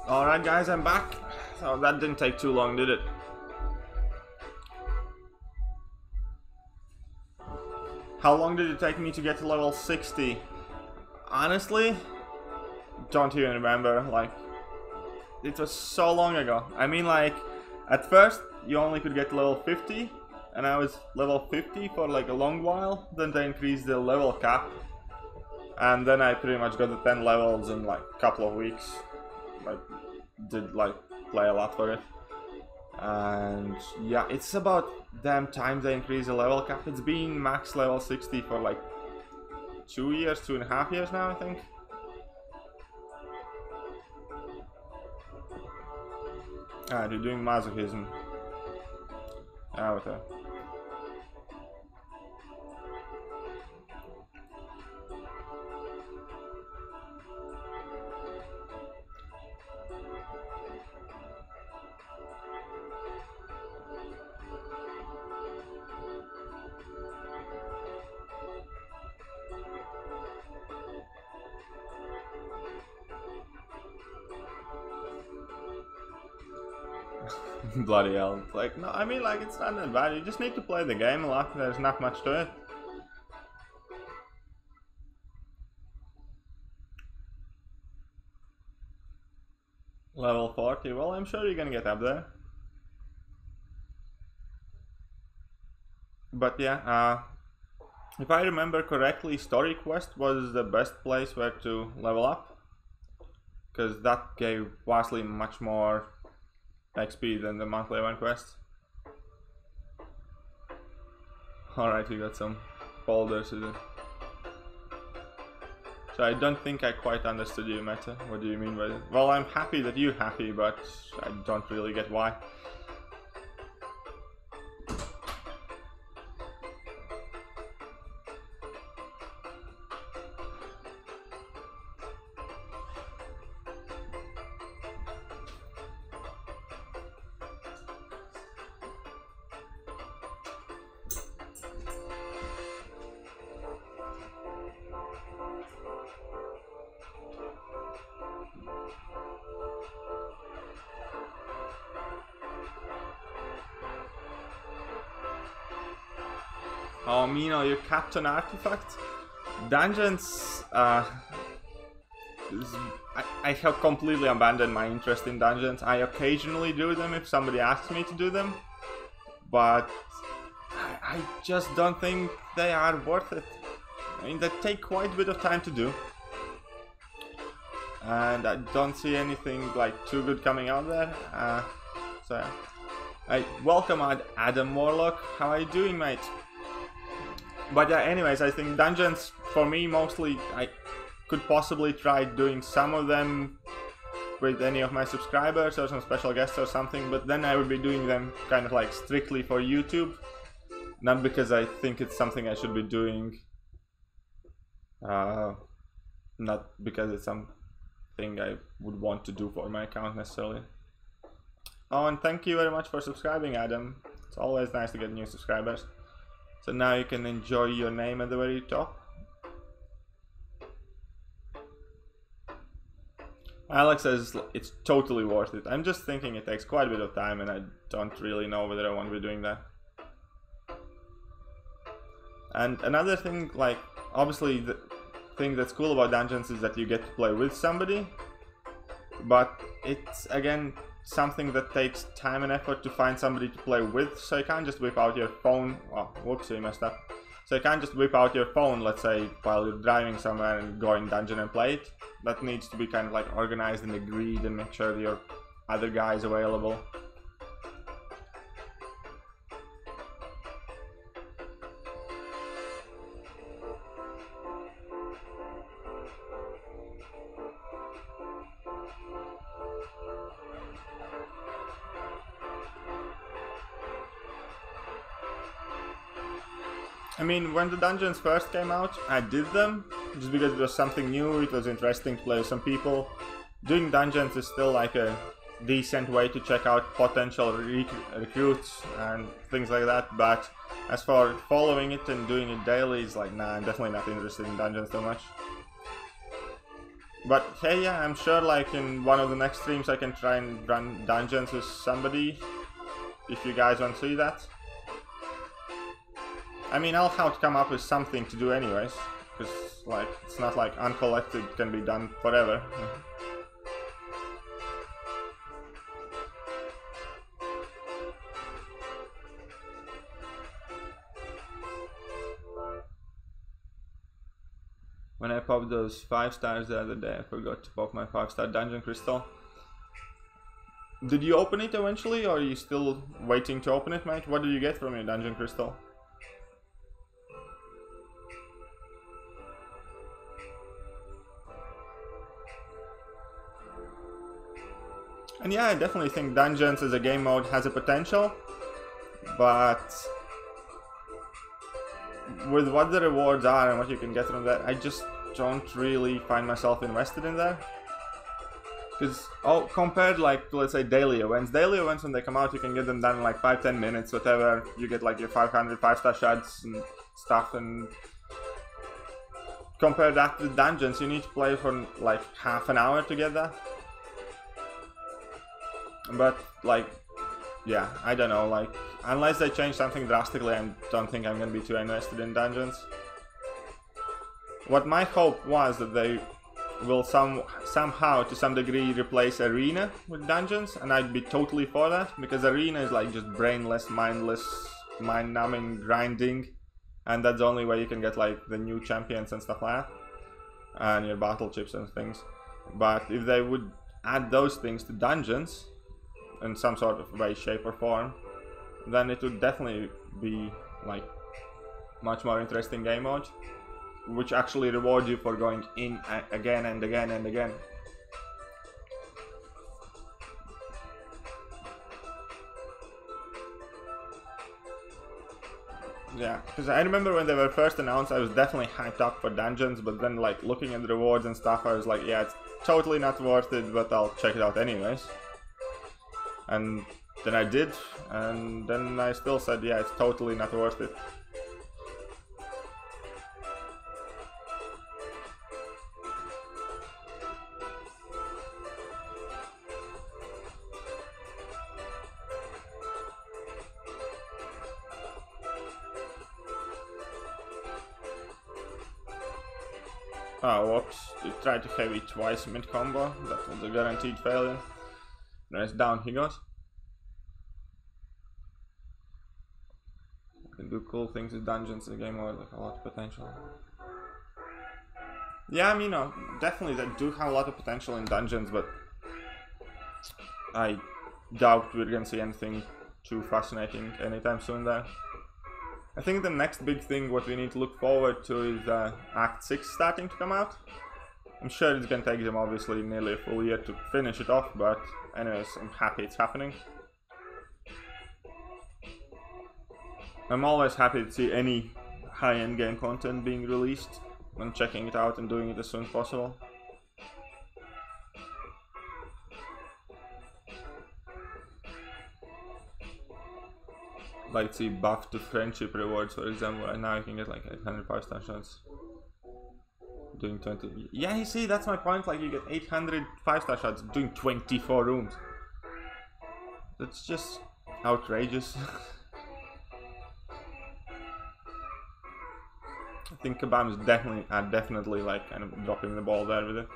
Alright guys, I'm back. So that didn't take too long, did it? How long did it take me to get to level 60? Honestly, don't even remember. Like, it was so long ago. I mean, like, at first you only could get to level 50, and I was level 50 for like a long while. Then they increased the level cap, and then I pretty much got the 10 levels in like a couple of weeks. Like, did like play a lot for it, and yeah, it's about damn time they increase the level cap. It's been max level 60 for like 2 years, 2.5 years now, I think. Ah, you're doing masochism. Ah, whatever. Bloody hell. Like, no, I mean, like, it's not that bad. You just need to play the game a lot. There's not much to it. Level 40. Well, I'm sure you're gonna get up there. But yeah, if I remember correctly, Story Quest was the best place where to level up, because that gave vastly much more XP than the monthly event quest. Alright, we got some boulders to do. So I don't think I quite understood you, Meta. What do you mean by that? Well, I'm happy that you're happy, but I don't really get why. Oh, Mino, you capped an artifact? Dungeons, I have completely abandoned my interest in dungeons. I occasionally do them if somebody asks me to do them, but I just don't think they are worth it. I mean, they take quite a bit of time to do, and I don't see anything like too good coming out there. So yeah. Hey, welcome Adam Warlock. How are you doing, mate? But yeah, anyways, I think dungeons, for me, mostly, I could possibly try doing some of them with any of my subscribers or some special guests or something, but then I would be doing them kind of like strictly for YouTube, not because I think it's something I should be doing, not because it's something I would want to do for my account necessarily. Oh, and thank you very much for subscribing, Adam. It's always nice to get new subscribers. So now you can enjoy your name at the very top. Alex says it's totally worth it. I'm just thinking it takes quite a bit of time, and I don't really know whether I want to be doing that. And another thing, like, obviously the thing that's cool about dungeons is that you get to play with somebody, but it's, again, something that takes time and effort to find somebody to play with, so you can't just whip out your phone. Oh, whoops, you messed up. So you can't just whip out your phone, let's say, while you're driving somewhere and go in dungeon and play it. That needs to be kind of like organized and agreed, and make sure your other guy is available. I mean, when the dungeons first came out, I did them, just because it was something new, it was interesting to play with some people. Doing dungeons is still like a decent way to check out potential recruits and things like that, but as for following it and doing it daily, it's like, nah, I'm definitely not interested in dungeons so much. But hey, yeah, I'm sure like in one of the next streams I can try and run dungeons with somebody, if you guys want to see that. I mean, I'll have to come up with something to do anyways, because like it's not like Uncollected can be done forever. When I popped those 5 stars the other day, I forgot to pop my 5-star dungeon crystal. Did you open it eventually, or are you still waiting to open it, mate? What did you get from your dungeon crystal? And yeah, I definitely think dungeons as a game mode has a potential, but with what the rewards are and what you can get from that, I just don't really find myself invested in that. Because compared like to, let's say, daily events when they come out, you can get them done in like 5-10 minutes, whatever. You get like your 500 5-star shots and stuff, and compare that to dungeons, you need to play for like half an hour to get that. But like, yeah, I don't know, like, unless they change something drastically, I don't think I'm gonna be too invested in dungeons. What my hope was that they will somehow to some degree replace arena with dungeons, and I'd be totally for that, because arena is like just brainless, mindless, mind-numbing grinding, and that's the only way you can get like the new champions and stuff like that, and your battle chips and things. But if they would add those things to dungeons in some sort of way, shape or form, then it would definitely be like much more interesting game mode, which actually reward you for going in again and again and again. Yeah, because I remember when they were first announced, I was definitely hyped up for dungeons, but then like looking at the rewards and stuff, I was like, yeah, it's totally not worth it, but I'll check it out anyways. And then I did, and then I still said, yeah, it's totally not worth it. Oh, whoops, he tried to heavy twice mid-combo, that was a guaranteed failure. Nice, down he goes. You can do cool things with dungeons in the game mode, like a lot of potential. Yeah, I mean, definitely they do have a lot of potential in dungeons, but I doubt we're gonna see anything too fascinating anytime soon there. I think the next big thing what we need to look forward to is Act 6 starting to come out. I'm sure it's gonna take them obviously nearly a full year to finish it off, but anyways, I'm happy it's happening. I'm always happy to see any high-end game content being released and checking it out and doing it as soon as possible. Like see buff to friendship rewards, for example. Right now you can get like 800 5-star shots. Doing 20. Yeah, you see, that's my point. Like you get 800 5-star shots doing 24 rooms. That's just outrageous. I think Kabam is definitely like kind of dropping the ball there with it.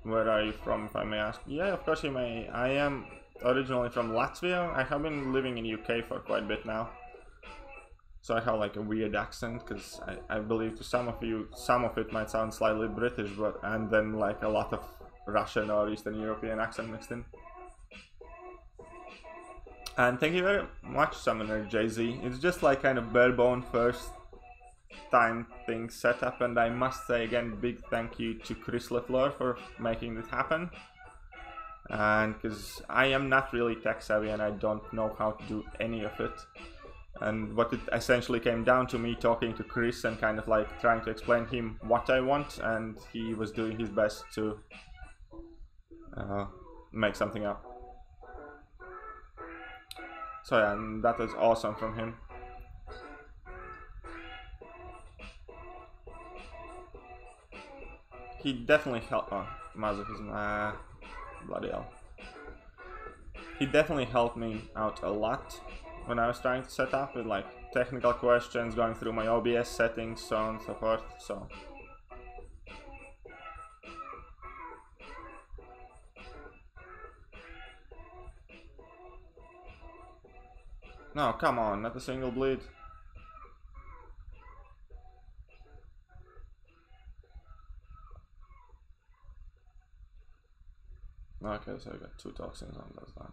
Where are you from, if I may ask? Yeah, of course you may. I am originally from Latvia. I have been living in UK for quite a bit now. So I have like a weird accent, because I believe to some of you, some of it might sound slightly British, but and then like a lot of Russian or Eastern European accent mixed in. And thank you very much, Summoner Jay-Z. It's just like kind of bare bone first time thing set up, and I must say again, big thank you to Chris LeFleur for making this happen. And because I am not really tech savvy and I don't know how to do any of it. And what it essentially came down to me talking to Chris and kind of like trying to explain him what I want, and he was doing his best to make something up. So yeah, and that was awesome from him. He definitely helped. Oh, masochism. Bloody hell. He definitely helped me out a lot when I was trying to set up with like technical questions, going through my OBS settings, so on and so forth. So. No, come on, not a single bleed. Okay, so I got 2 toxins on this then.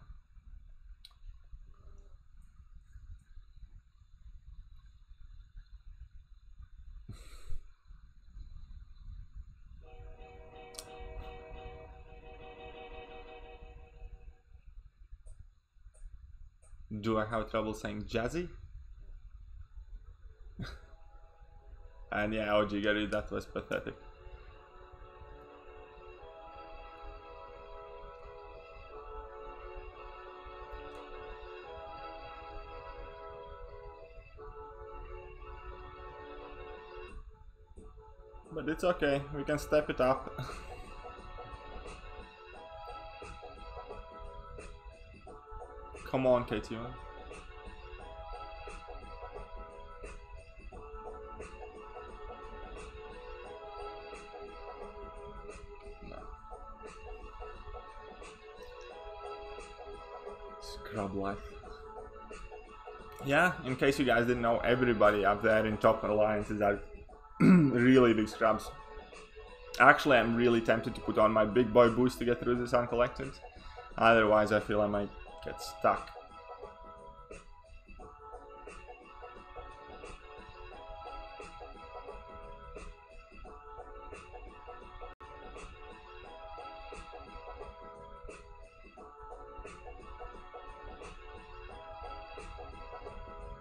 Do I have trouble saying jazzy? And yeah, OG Gary, that was pathetic. But it's okay, we can step it up. Come on, KTO. No. Scrub life. Yeah, in case you guys didn't know, everybody up there in top alliances are really big scrubs. Actually, I'm really tempted to put on my big boy boost to get through this Uncollected. Otherwise, I feel I might get stuck.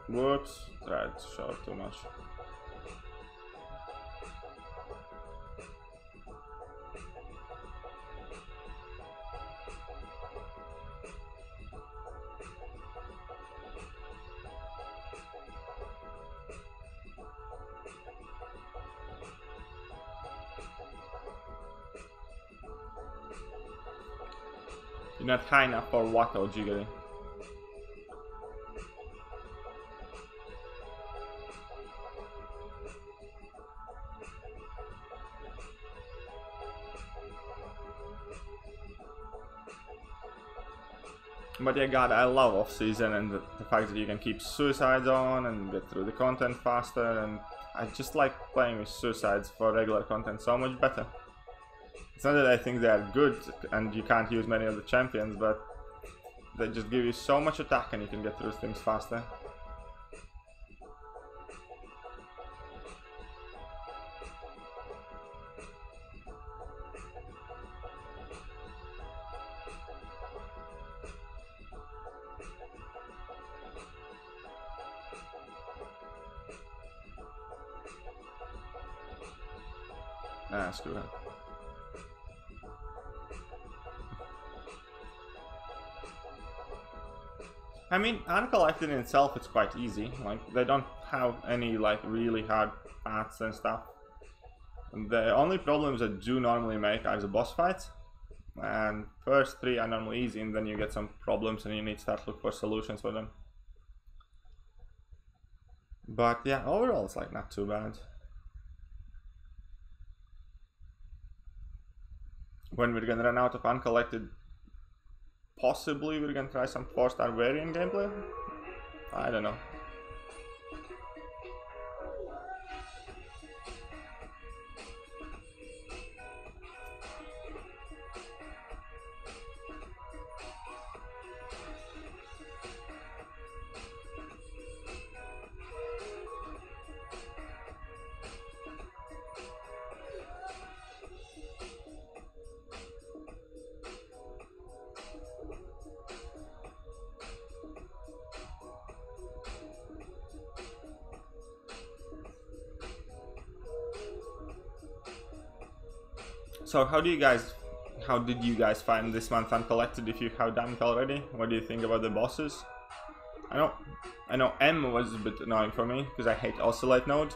Whoops, tried to show too much. You're not high enough for what, Ojigari? But yeah, God, I love off-season and the fact that you can keep suicides on and get through the content faster, and I just like playing with suicides for regular content so much better. It's not that I think they are good and you can't use many of the champions, but they just give you so much attack and you can get through things faster. Ah, screw it. I mean, Uncollected in itself is quite easy. Like, they don't have any, like, really hard paths and stuff. The only problems that do normally make are the boss fights. And first 3 are normally easy, and then you get some problems and you need to start looking for solutions for them. But yeah, overall it's like not too bad. When we're gonna run out of Uncollected, possibly we're gonna try some 4-star variant gameplay? I don't know. So how did you guys find this month Uncollected, if you have done it already? What do you think about the bosses? I know M was a bit annoying for me because I hate Oscillate node.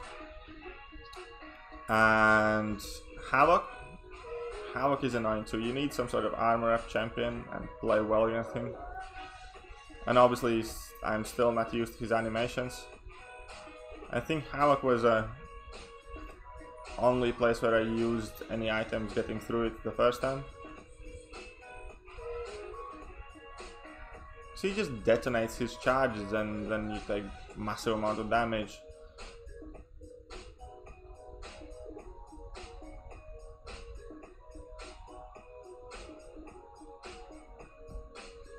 And Havoc. Havoc is annoying too. You need some sort of armor up champion and play well against him. And obviously I'm still not used to his animations. I think Havoc was a only place where I used any items getting through it the first time. So he just detonates his charges and then you take massive amount of damage.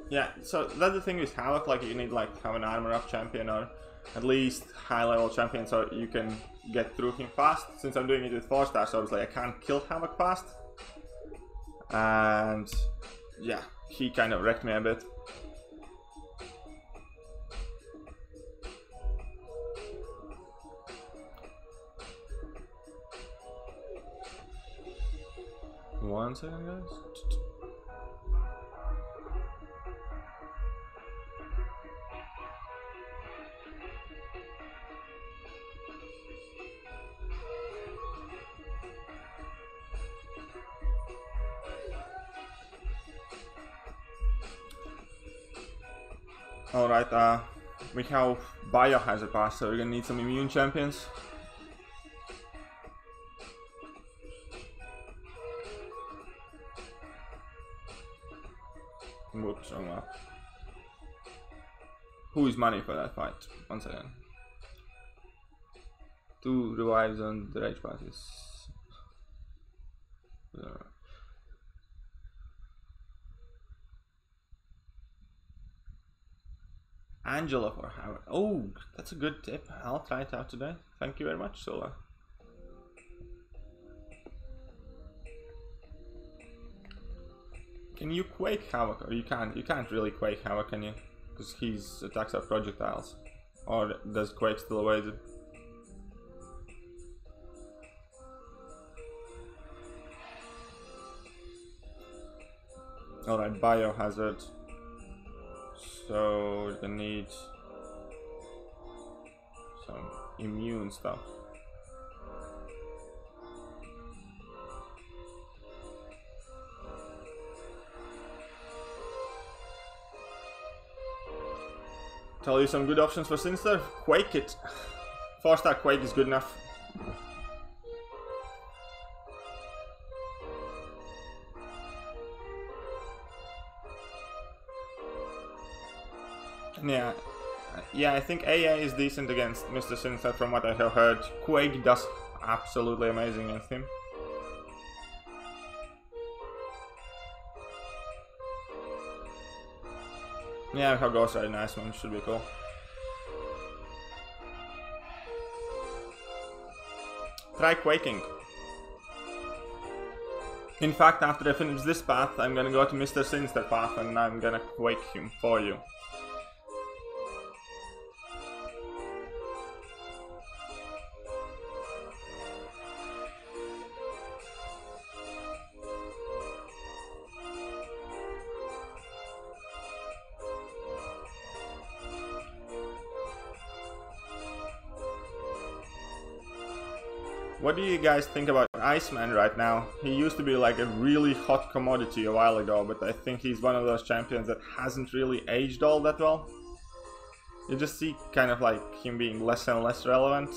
Yeah, so that's the thing with Havoc, like you need like have an armor up champion or at least high level champion so you can get through him fast. Since I'm doing it with 4 stars, obviously I can't kill Havoc fast. And yeah, he kind of wrecked me a bit. One second, guys. Alright, we have Biohazard pass, so we're gonna need some immune champions. Whoops, wrong map. Who is money for that fight? 1 second. 2 revives on the rage passes. Angela for Howard. Oh, that's a good tip. I'll try it out today. Thank you very much, Sola. Can you Quake Havoc? Or you can't. You can't really Quake Havoc, can you? Because his attacks are projectiles. Or does Quake still evade it? Alright, Biohazard. So we're gonna need some immune stuff. Tell you some good options for Sinister. Quake it. 4-star Quake is good enough. Yeah, I think AA is decent against Mr. Sinister from what I have heard. Quake does absolutely amazing against him. Yeah, how Ghost Rider nice one should be cool. Try Quaking. In fact, after I finish this path, I'm gonna go to Mr. Sinister path and I'm gonna Quake him for you. What do you guys think about Iceman right now? He used to be like a really hot commodity a while ago, but I think he's one of those champions that hasn't really aged all that well. You just see kind of like him being less and less relevant.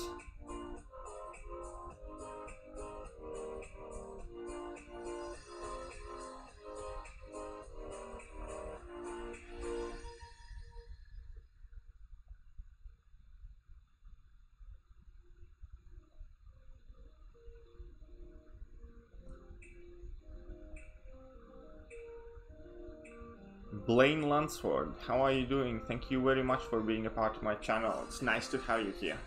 Blaine Lunsford, how are you doing? Thank you very much for being a part of my channel. It's nice to have you here.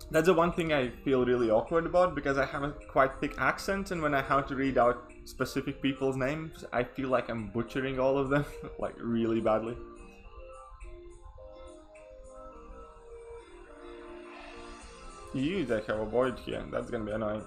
That's the one thing I feel really awkward about, because I have a quite thick accent, and when I have to read out specific people's names, I feel like I'm butchering all of them, like really badly. You, they have a void here, that's gonna be annoying.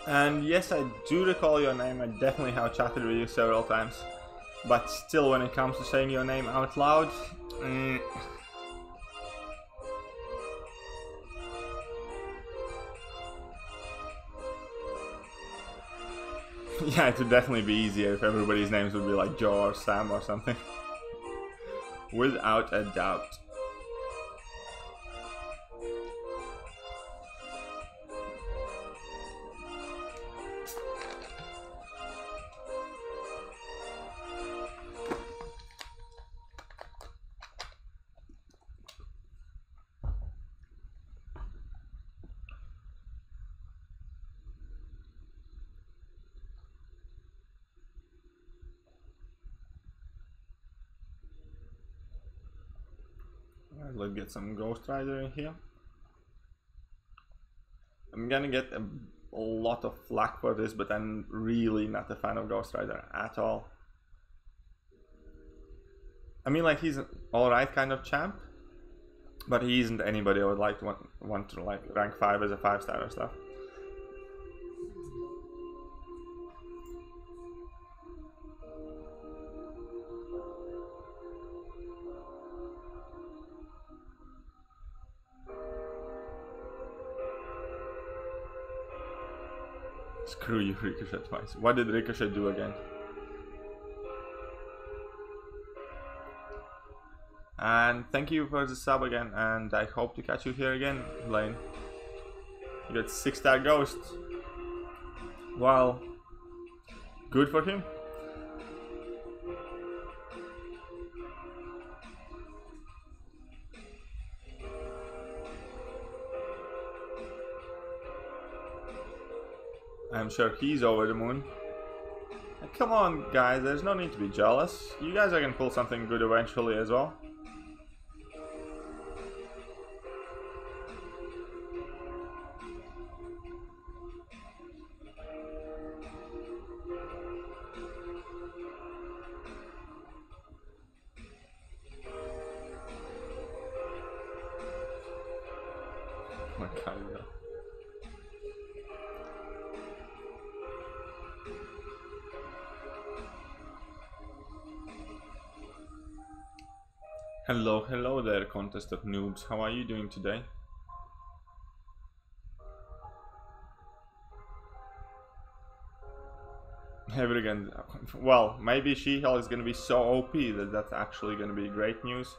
And yes, I do recall your name. I definitely have chatted with you several times. But still, when it comes to saying your name out loud, yeah, it would definitely be easier if everybody's names would be like Joe or Sam or something. Without a doubt. Let's get some Ghost Rider in here. I'm gonna get a lot of flack for this, but I'm really not a fan of Ghost Rider at all. I mean, like, he's an alright kind of champ, but he isn't anybody I would like to want to like rank 5 as a 5-star or stuff. Screw you, Ricochet twice. What did Ricochet do again? And thank you for the sub again, and I hope to catch you here again, Lane. You got 6-star Ghost. Well, good for him. I'm sure he's over the moon. Come on, guys, there's no need to be jealous. You guys are gonna pull something good eventually as well. Oh my god, yeah. Hello there, Contest of Noobs. How are you doing today? Ever again. Well, maybe She-Hulk is gonna be so OP that that's actually gonna be great news.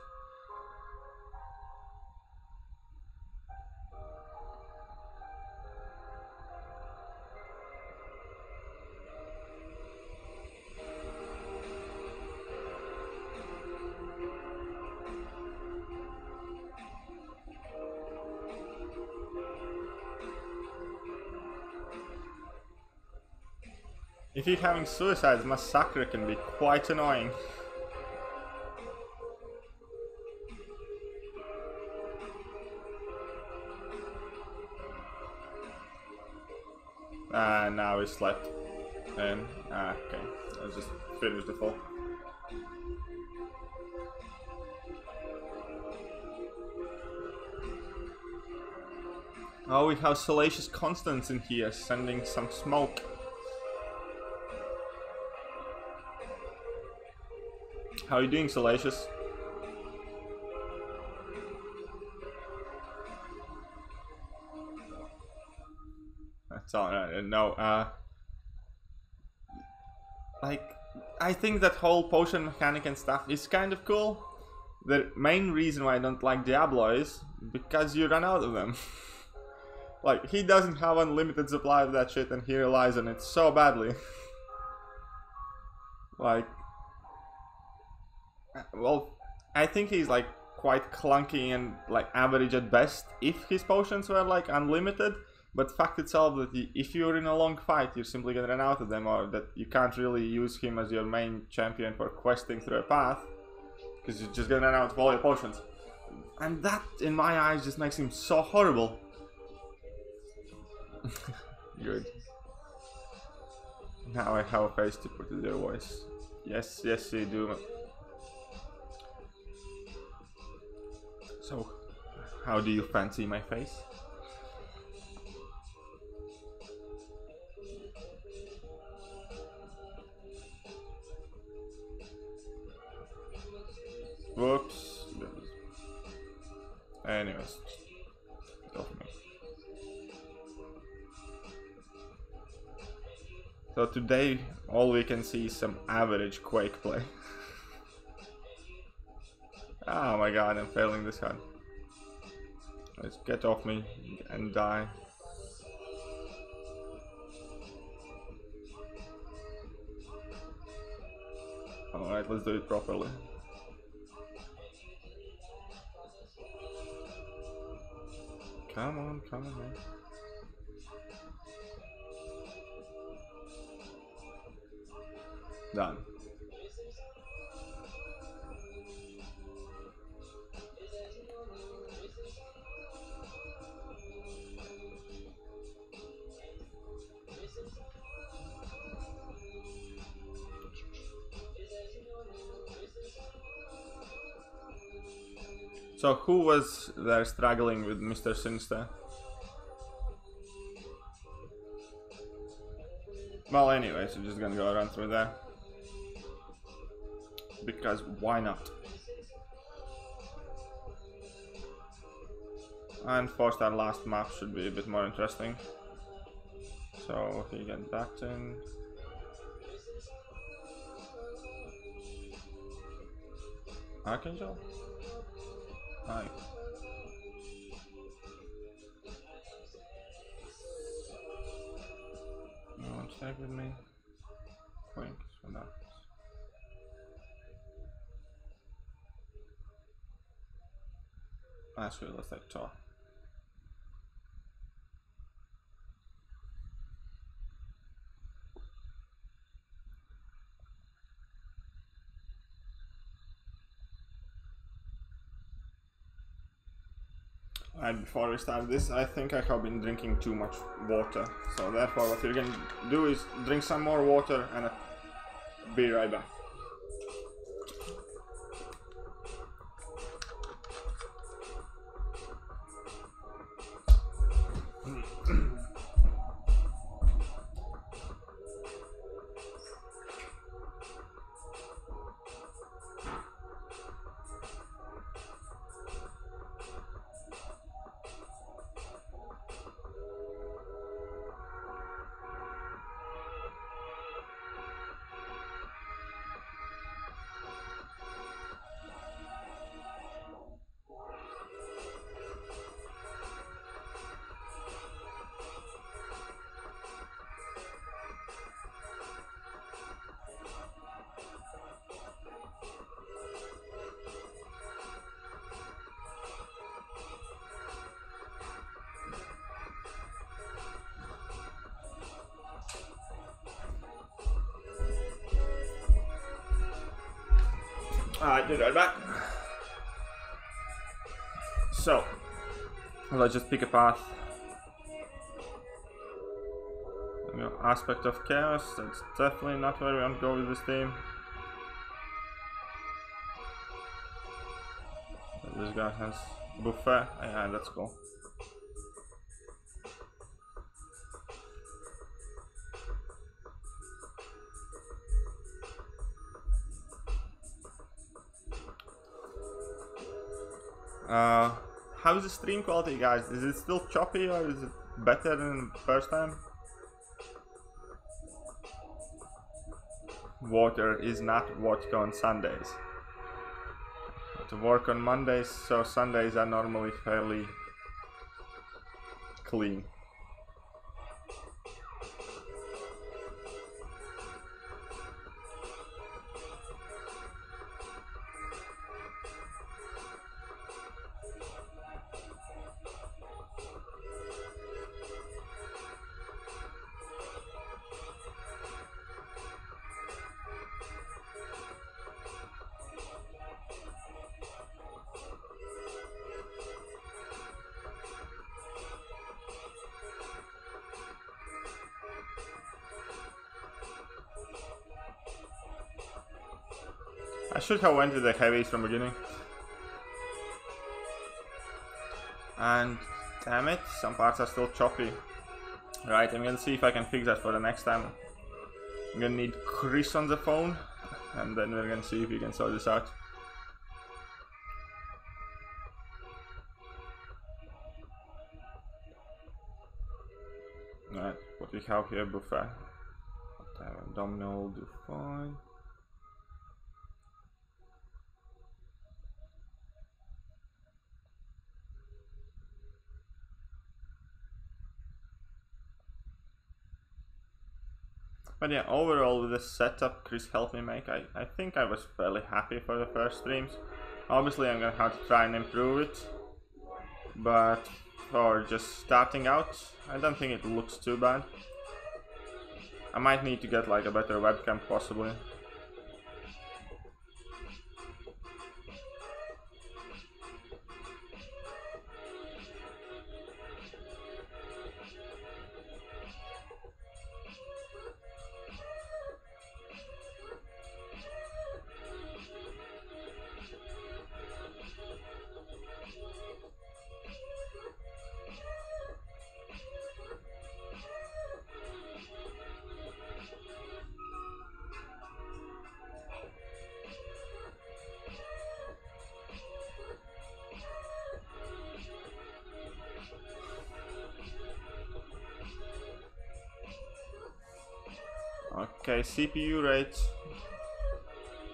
If you're having suicides, Massacre can be quite annoying. Now he slept. And, okay. Let's just finish the fall. Oh, we have Salacious Constance in here, sending some smoke. How are you doing, Salacious? That's alright. No, like, I think that whole potion mechanic and stuff is kind of cool. The main reason why I don't like Diablo is because you run out of them. Like, he doesn't have unlimited supply of that shit and he relies on it so badly. Like, well, I think he's like quite clunky and like average at best if his potions were like unlimited. But fact itself that if you're in a long fight, you're simply gonna run out of them, or that you can't really use him as your main champion for questing through a path, because you're just gonna run out of all your potions. And that, in my eyes, just makes him so horrible. Good. Now I have a face to put to their voice. Yes, yes, you do. So, how do you fancy my face? Anyways, get off me. So today, all we can see is some average Quake play. Oh my god, I'm failing this card. Let's get off me and die. Alright, let's do it properly. Come on, man. Done. So who was there struggling with Mr. Sinister? Well, anyways, we're just gonna go run through there. Because why not? And 4-star last map should be a bit more interesting. So he get backed in. Archangel? Hi. You want to tag with me? Thanks for that. Actually, let's take Tor. And before we start this, I think I have been drinking too much water. So therefore what we're going to do is drink some more water and be right back. Alright, do that back. So, let's just pick a path. You know, aspect of chaos, that's definitely not where we want to go with this team. This guy has buffet, yeah, that's cool. How's the stream quality, guys? Is it still choppy or is it better than the first time? Water is not vodka on Sundays. To work on Mondays, so Sundays are normally fairly clean. I should have went with the heavies from the beginning. And damn it, some parts are still choppy. Right, I'm gonna see if I can fix that for the next time. I'm gonna need Chris on the phone, and then we're gonna see if we can sort this out. we have here? Buffet. Domino will do fine. But yeah, overall with the setup Chris helped me make, I think I was fairly happy for the first streams. Obviously I'm gonna have to try and improve it, but for just starting out, I don't think it looks too bad. I might need to get like a better webcam possibly. Okay, CPU rate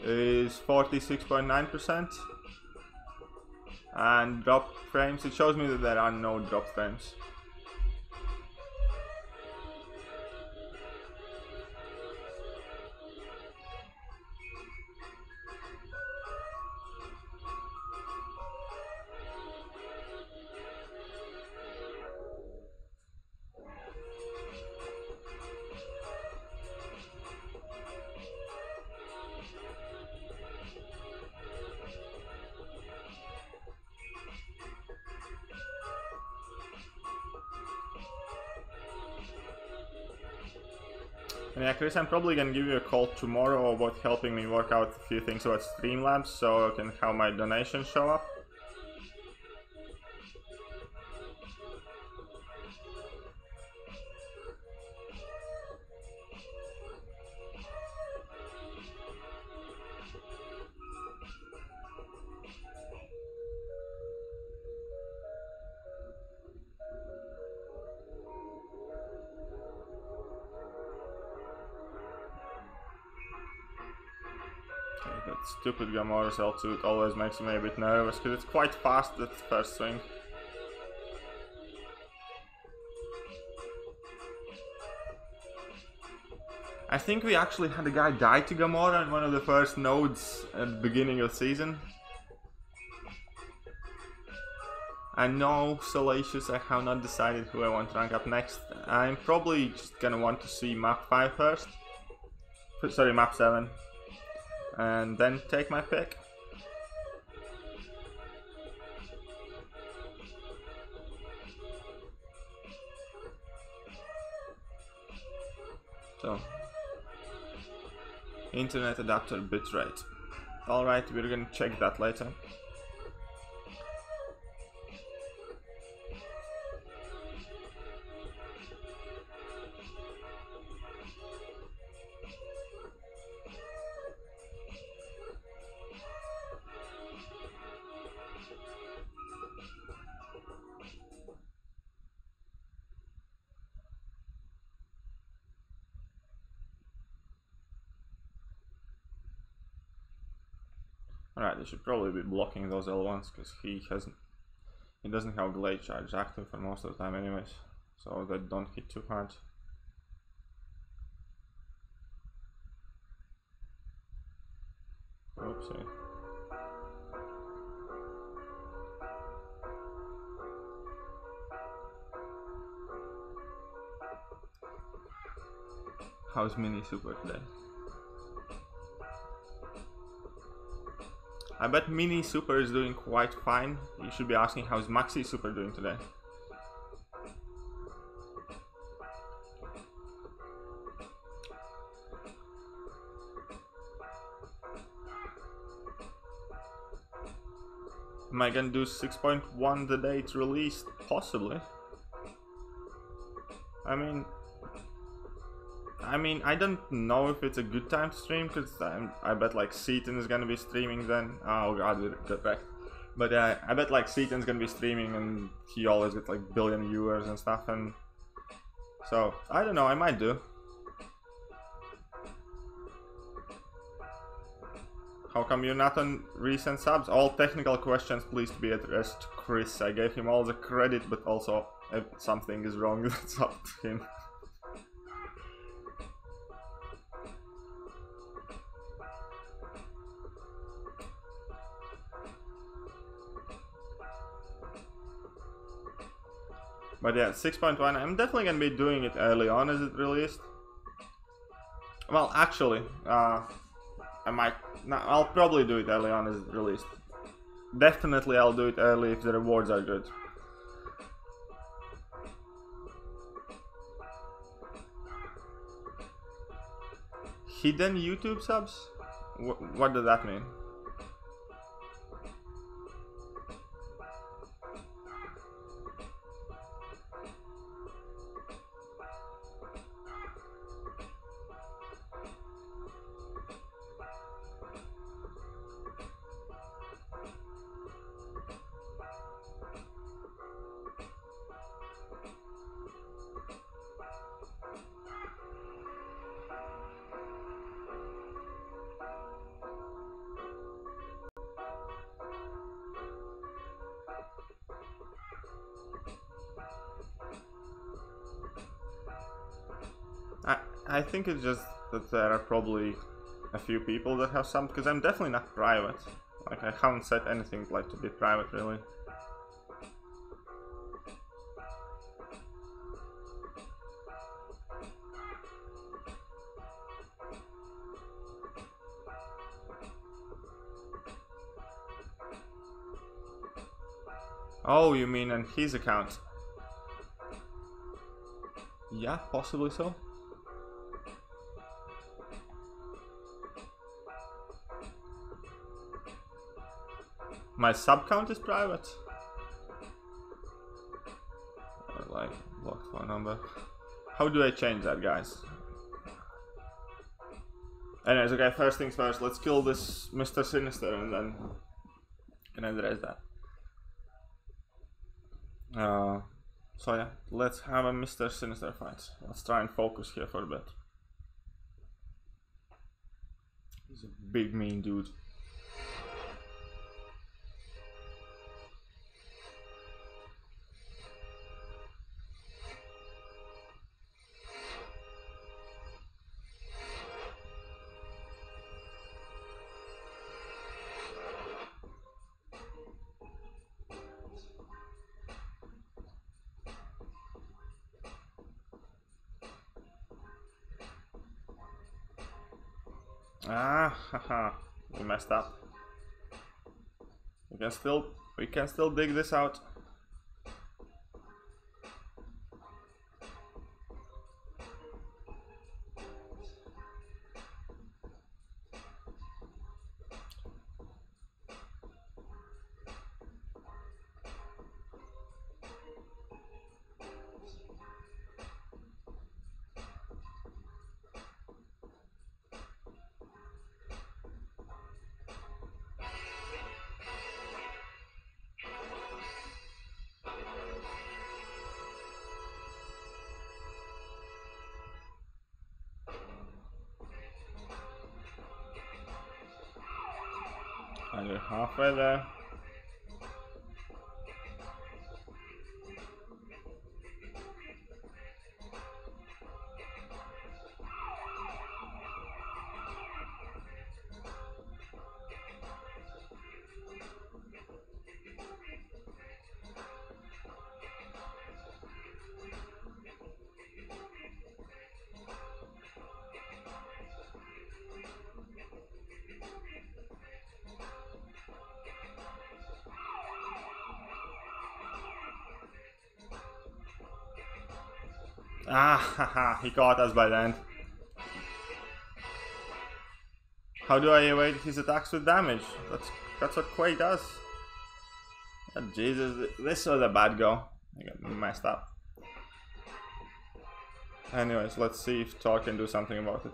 is 46.9%, and drop frames, it shows me that there are no drop frames. And yeah, Chris, I'm probably gonna give you a call tomorrow about helping me work out a few things about Streamlabs so I can have my donations show up. That stupid Gamora's L2 always makes me a bit nervous because it's quite fast at first swing. I think we actually had a guy die to Gamora in one of the first nodes at the beginning of the season. I know, Salacious, I have not decided who I want to rank up next. I'm probably just gonna want to see map 5 first. Sorry, map 7. And then take my pick. So, internet adapter bitrate. Alright, we're gonna check that later. Alright, they should probably be blocking those L1s because he doesn't have Glade Charge active for most of the time anyways, so they don't hit too hard. Oopsie. How's Mini Super today? I bet Mini Super is doing quite fine. You should be asking how's Maxi Super doing today. Am I gonna do 6.1 the day it's released? Possibly. I mean, I don't know if it's a good time to stream because I bet like Seaton is gonna be streaming then. Oh god, we got back. But I bet like Seaton's gonna be streaming and he always gets like billion viewers and stuff, and So, I don't know, I might do. How come you're not on recent subs? All technical questions please be addressed to Chris. I gave him all the credit, but also if something is wrong, that's up to him. But yeah, 6.1, I'm definitely gonna be doing it early on as it released. Well, actually, I'll probably do it early on as it released. Definitely I'll do it early if the rewards are good. Hidden YouTube subs? What does that mean? I think it's just that there are probably a few people that have some, because I'm definitely not private. Like, I haven't said anything like to be private, really. Oh, you mean on his account? Yeah, possibly so. My sub count is private. Like, blocked phone number. How do I change that, guys? Anyways, okay, first things first, let's kill this Mr. Sinister and then can address that. So yeah, let's have a Mr. Sinister fight. Let's try and focus here for a bit. He's a big mean dude. Ah, haha, we messed up. We can still dig this out. And you're halfway there. Ah, haha, he caught us by the end. How do I evade his attacks with damage? That's what Quay does. Oh, Jesus, this was a bad go. I got messed up. Anyways, let's see if Tor can do something about it.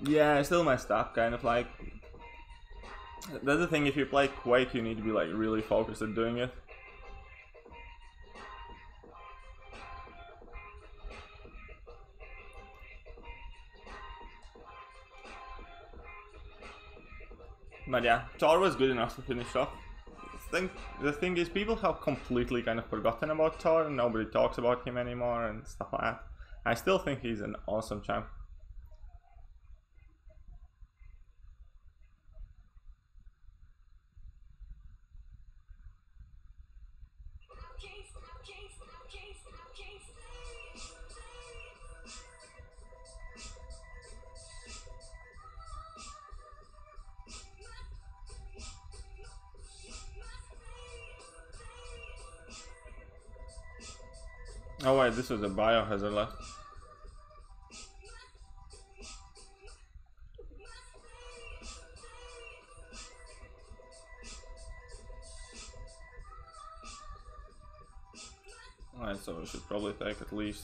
Yeah, I still messed up, kind of like. That's the thing, if you play Quake, you need to be like really focused at doing it. But yeah, Thor was good enough to finish off. The thing is, people have completely kind of forgotten about Thor, and nobody talks about him anymore and stuff like that. I still think he's an awesome champ. Oh wait, this was a biohazard left. Alright, so we should probably take at least.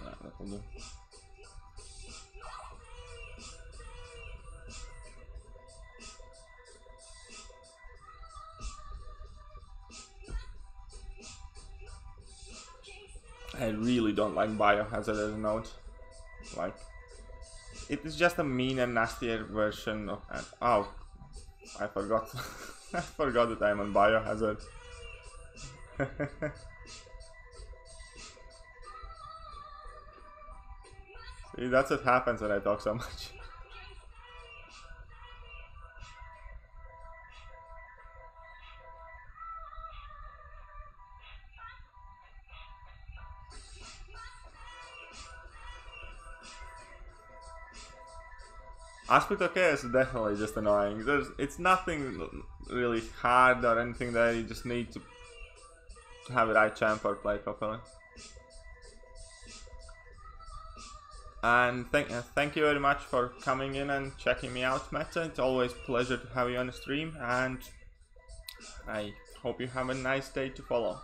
Nah, that will do. I really don't like biohazard as a node. Like, it is just a mean and nastier version of. Oh, I forgot. I forgot that I'm on biohazard. See, that's what happens when I talk so much. Aspect OK is definitely just annoying. It's nothing really hard or anything there. You just need to have the right champ or play properly. And thank you very much for coming in and checking me out, Meta. It's always a pleasure to have you on the stream, and I hope you have a nice day to follow.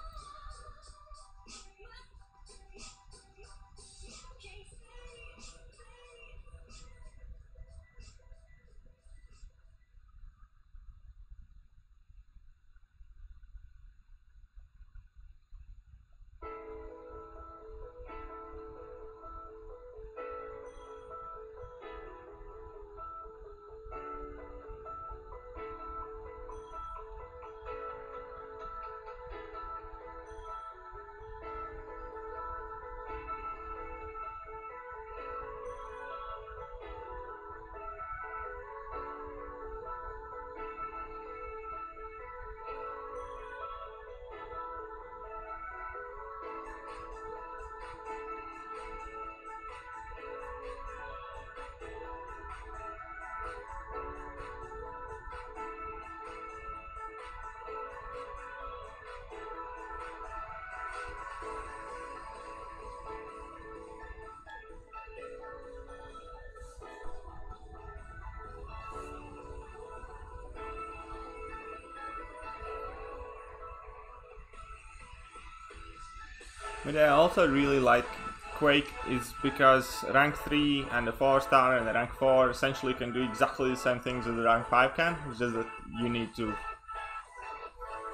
But I also really like Quake is because rank 3 and the 4-star and the rank 4 essentially can do exactly the same things as the rank 5 can. It's just that you need to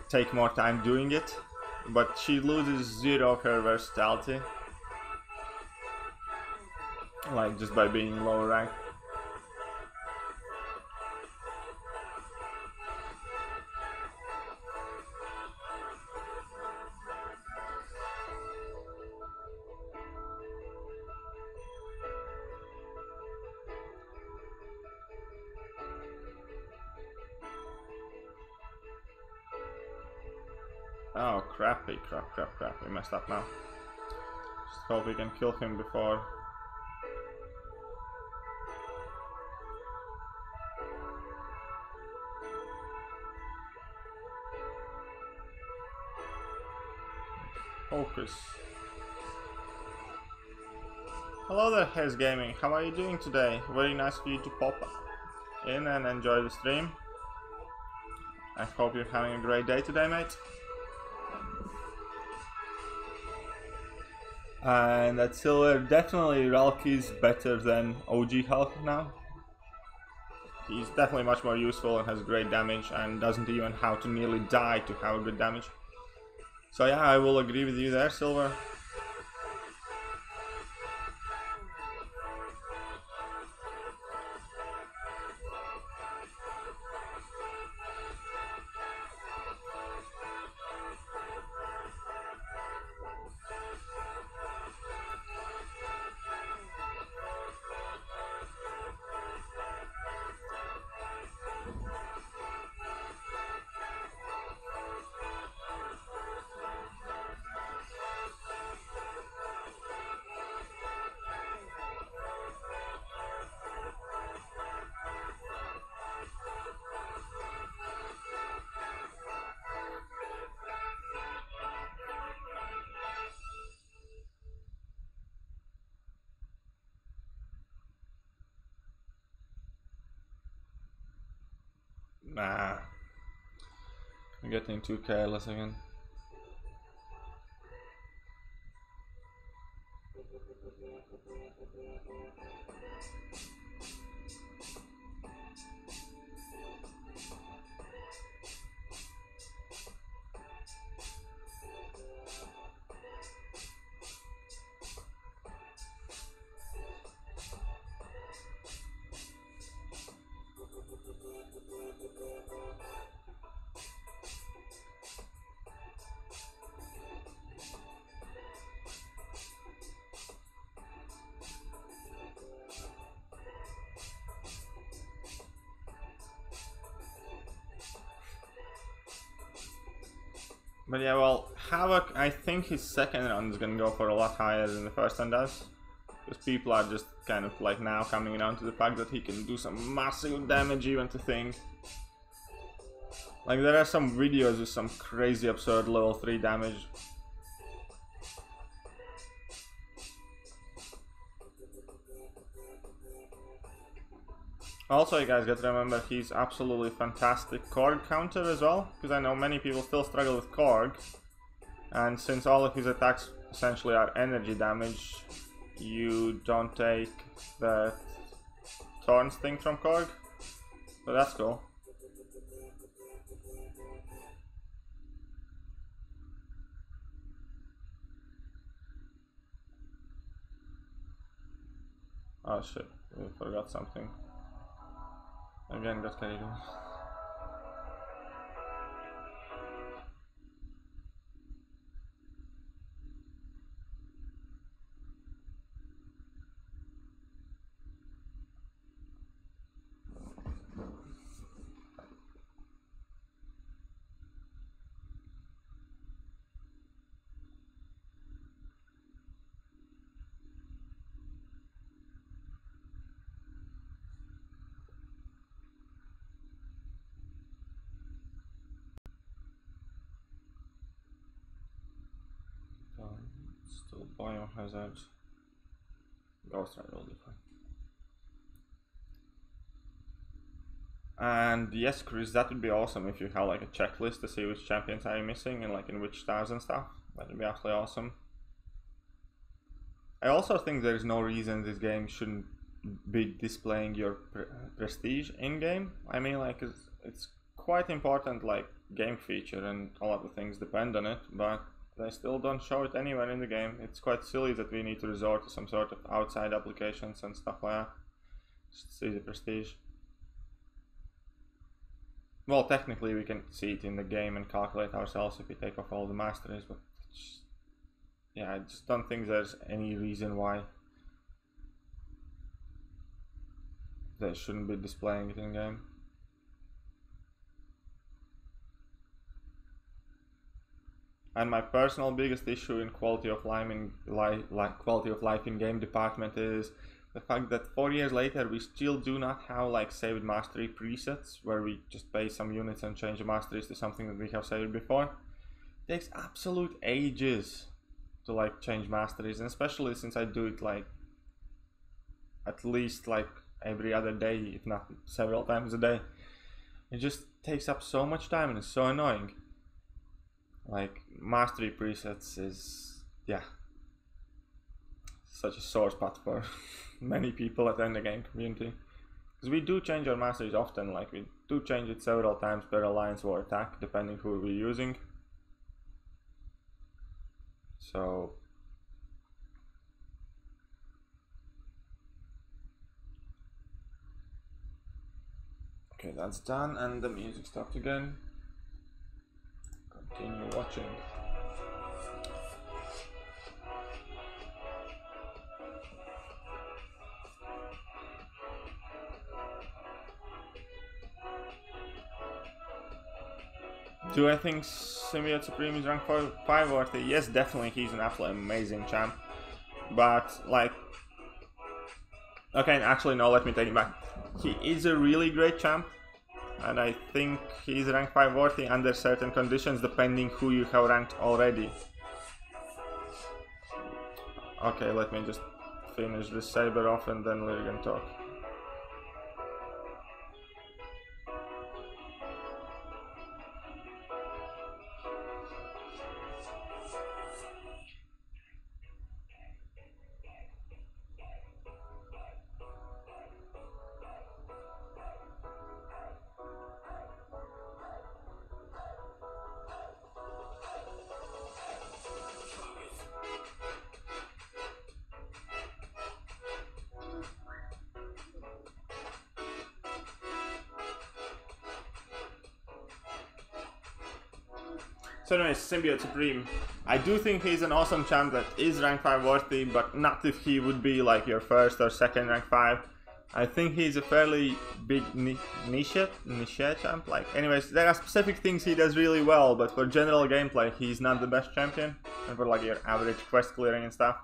take more time doing it. But she loses 0 of her versatility. Like just by being lower rank. Oh, crappy, crap. We messed up now. Just hope we can kill him before. Focus. Hello there, Haze Gaming. How are you doing today? Very nice for you to pop in and enjoy the stream. I hope you're having a great day today, mate. And that silver, definitely Ralk is better than OG Hulk now. He's definitely much more useful and has great damage and doesn't even have to nearly die to have a good damage. So yeah, I will agree with you there, Silver. Nah, I'm getting too careless again. But yeah, well, Havoc, I think his second round is gonna go for a lot higher than the first one does. Because people are just kind of like now coming around to the fact that he can do some massive damage even to things. Like there are some videos with some crazy absurd level 3 damage. Also, you guys got to remember he's absolutely fantastic Korg counter as well, because I know many people still struggle with Korg, and since all of his attacks essentially are energy damage, you don't take the Thorns thing from Korg, so that's cool. Oh shit, we forgot something. Again, got carried away. Still biohazard. Ghost Rider will be fine. And yes, Chris, that would be awesome if you have like a checklist to see which champions are you missing and like in which stars and stuff. That would be absolutely awesome. I also think there is no reason this game shouldn't be displaying your prestige in game. I mean, like it's quite important like game feature and a lot of things depend on it, but they still don't show it anywhere in the game. It's quite silly that we need to resort to some sort of outside applications and stuff like that. Just see the prestige. Well, technically we can see it in the game and calculate ourselves if we take off all the masteries, but yeah, I just don't think there's any reason why they shouldn't be displaying it in game. And my personal biggest issue in quality of life in game department is the fact that 4 years later we still do not have like saved mastery presets where we just pay some units and change the masteries to something that we have saved before. It takes absolute ages to like change masteries, and especially since I do it like at least like every other day, if not several times a day. It just takes up so much time and it's so annoying. Like, mastery presets is, yeah, such a sore spot for many people at the end game community. Because we do change our masteries often, like we do change it several times per alliance or attack, depending who we're using. So okay, that's done, and the music stopped again. Continue watching. Do I think Symbiote Supreme is rank 5 worthy? Yes, definitely, he's an absolutely amazing champ. But, like... Okay, actually, no, let me take it back. He is a really great champ. And I think he's rank 5 worthy under certain conditions, depending who you have ranked already. Okay, let me just finish this saber off and then we're gonna talk. So anyways, Symbiote Supreme. I do think he's an awesome champ that is rank 5 worthy, but not if he would be like your first or second rank 5. I think he's a fairly big niche champ. Like, anyways, there are specific things he does really well, but for general gameplay, he's not the best champion. And for like your average quest clearing and stuff.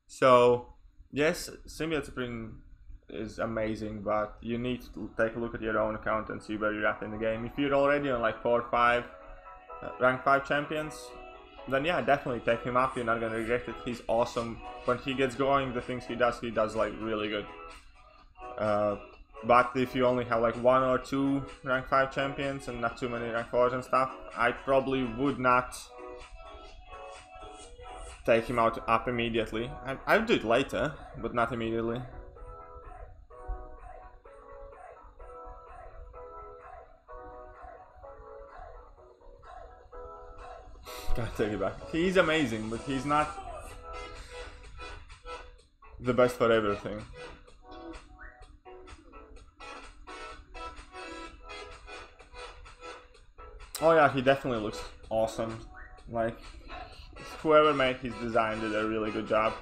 So, yes, Symbiote Supreme is amazing, but you need to take a look at your own account and see where you're at in the game. If you're already on like 4 or 5 rank 5 champions, then yeah, definitely take him up. You're not gonna regret it. He's awesome. When he gets going, the things he does like really good. But if you only have like 1 or 2 rank 5 champions and not too many rank 4s and stuff, I probably would not take him up immediately. I'll do it later, but not immediately. Gotta take it back. He's amazing, but he's not the best for everything. Oh yeah, he definitely looks awesome. Like, whoever made his design did a really good job.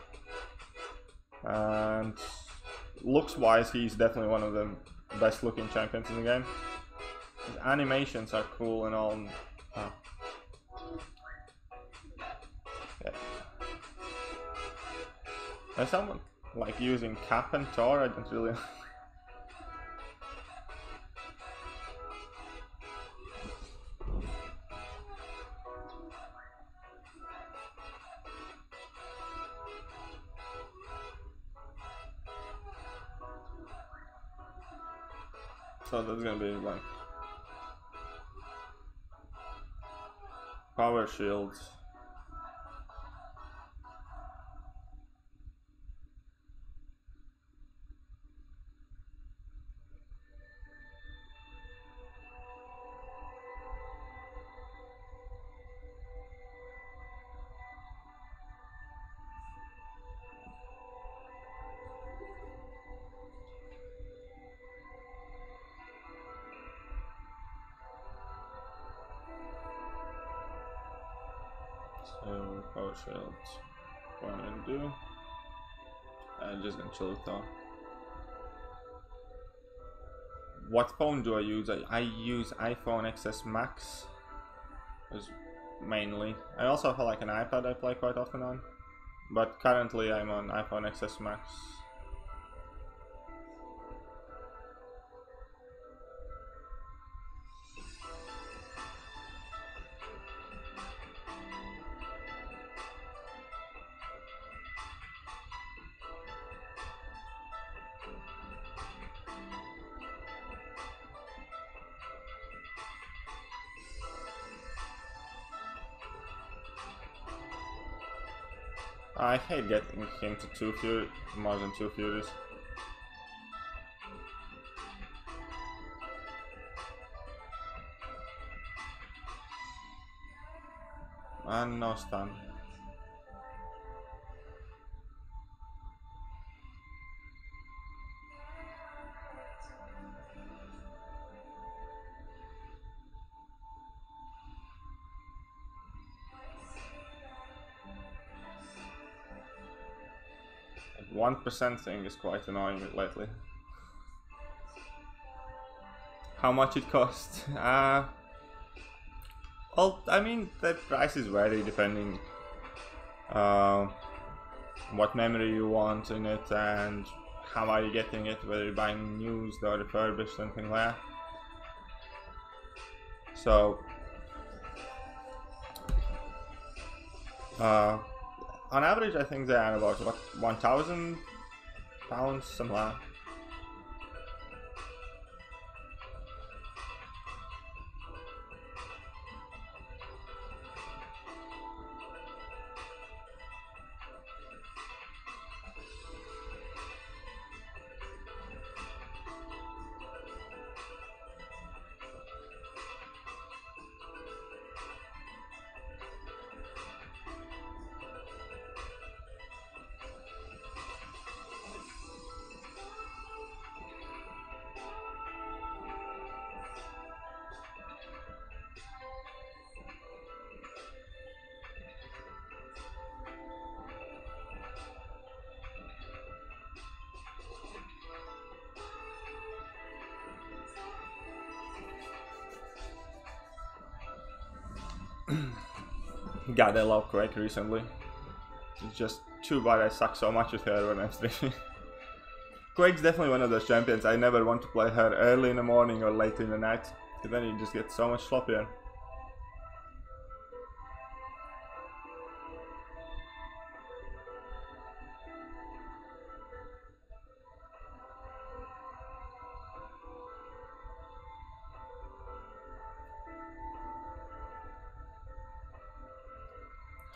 And looks-wise, he's definitely one of the best-looking champions in the game. His animations are cool and all. Oh. Yeah. There's someone like using Cap and Tor, I don't really... So that's gonna be like power shields. So power shields. What I'm gonna do? I'm just gonna chill it down. What phone do I use? I use iPhone XS Max mainly. I also have like an iPad I play quite often on, but currently I'm on iPhone XS Max. I hate getting him to 2 fury, more than 2 furies. And no stun. That 1% thing is quite annoying lately. How much it costs? Well, I mean, the prices vary depending what memory you want in it and how are you getting it, whether you're buying used or refurbished, something like that. So, on average, I think they are about what, £1,000, something like that. God, I love Quake recently. It's just too bad I suck so much with her when I'm streaming. Quake's definitely one of those champions I never want to play her early in the morning or late in the night, because then you just get so much sloppier.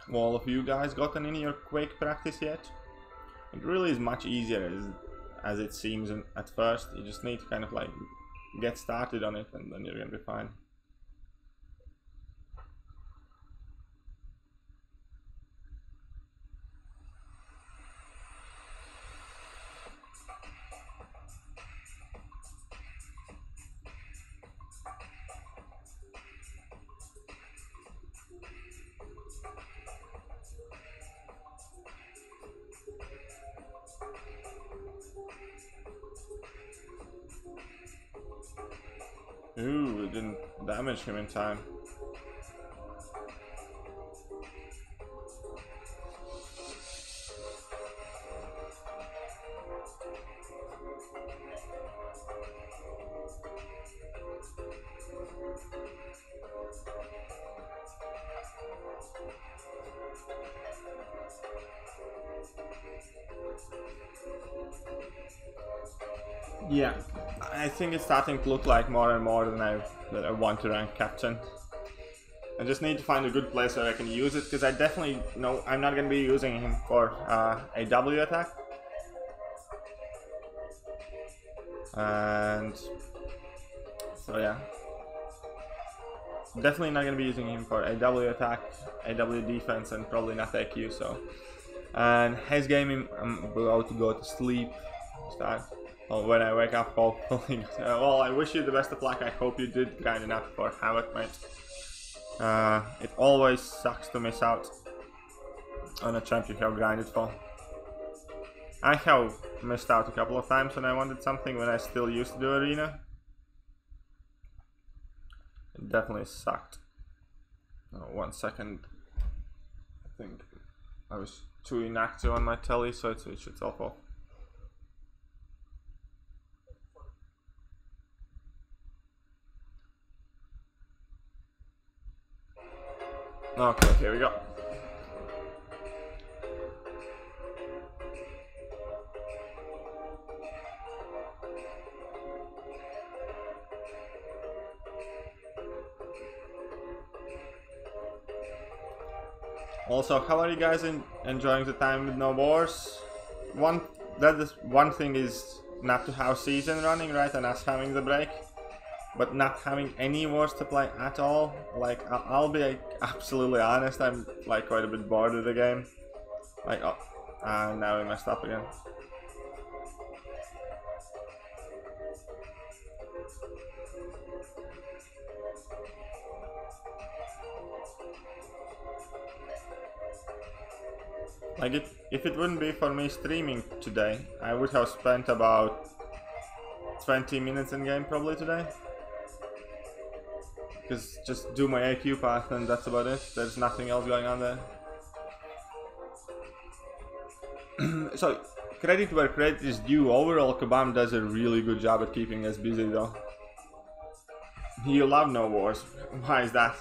Well, have you guys gotten any of your Quake practice yet? It really is much easier as it seems at first. You just need to kind of like get started on it and then you're gonna be fine. Ooh, it didn't damage him in time. Yeah, I think it's starting to look like more and more that I want to rank captain. I just need to find a good place where I can use it, because I definitely know I'm not going to be using him for a W attack. And so yeah, definitely not going to be using him for a W attack, a W defense, and probably not AQ. So, and his game, I'm about to go to sleep. Start. Well, when I wake up, hopefully. Well, I wish you the best of luck. I hope you did grind enough for Havoc, mate. It always sucks to miss out on a champ you have grinded for. I have missed out a couple of times when I wanted something when I still used to do arena. It definitely sucked. Oh, 1 second. I think I was too inactive on my telly, so it switched itself off. Okay, here we go. Also, how are you guys enjoying the time with no wars? One thing is not to have season running, right, and us having the break, but not having any wars to play at all. Like, I'll be absolutely honest, I'm like quite a bit bored of the game. Like, oh, now we messed up again. Like, if it wouldn't be for me streaming today, I would have spent about 20 minutes in game probably today. Because just do my AQ path and that's about it. There's nothing else going on there. So, credit where credit is due. Overall, Kabam does a really good job at keeping us busy though. You love no wars. Why is that?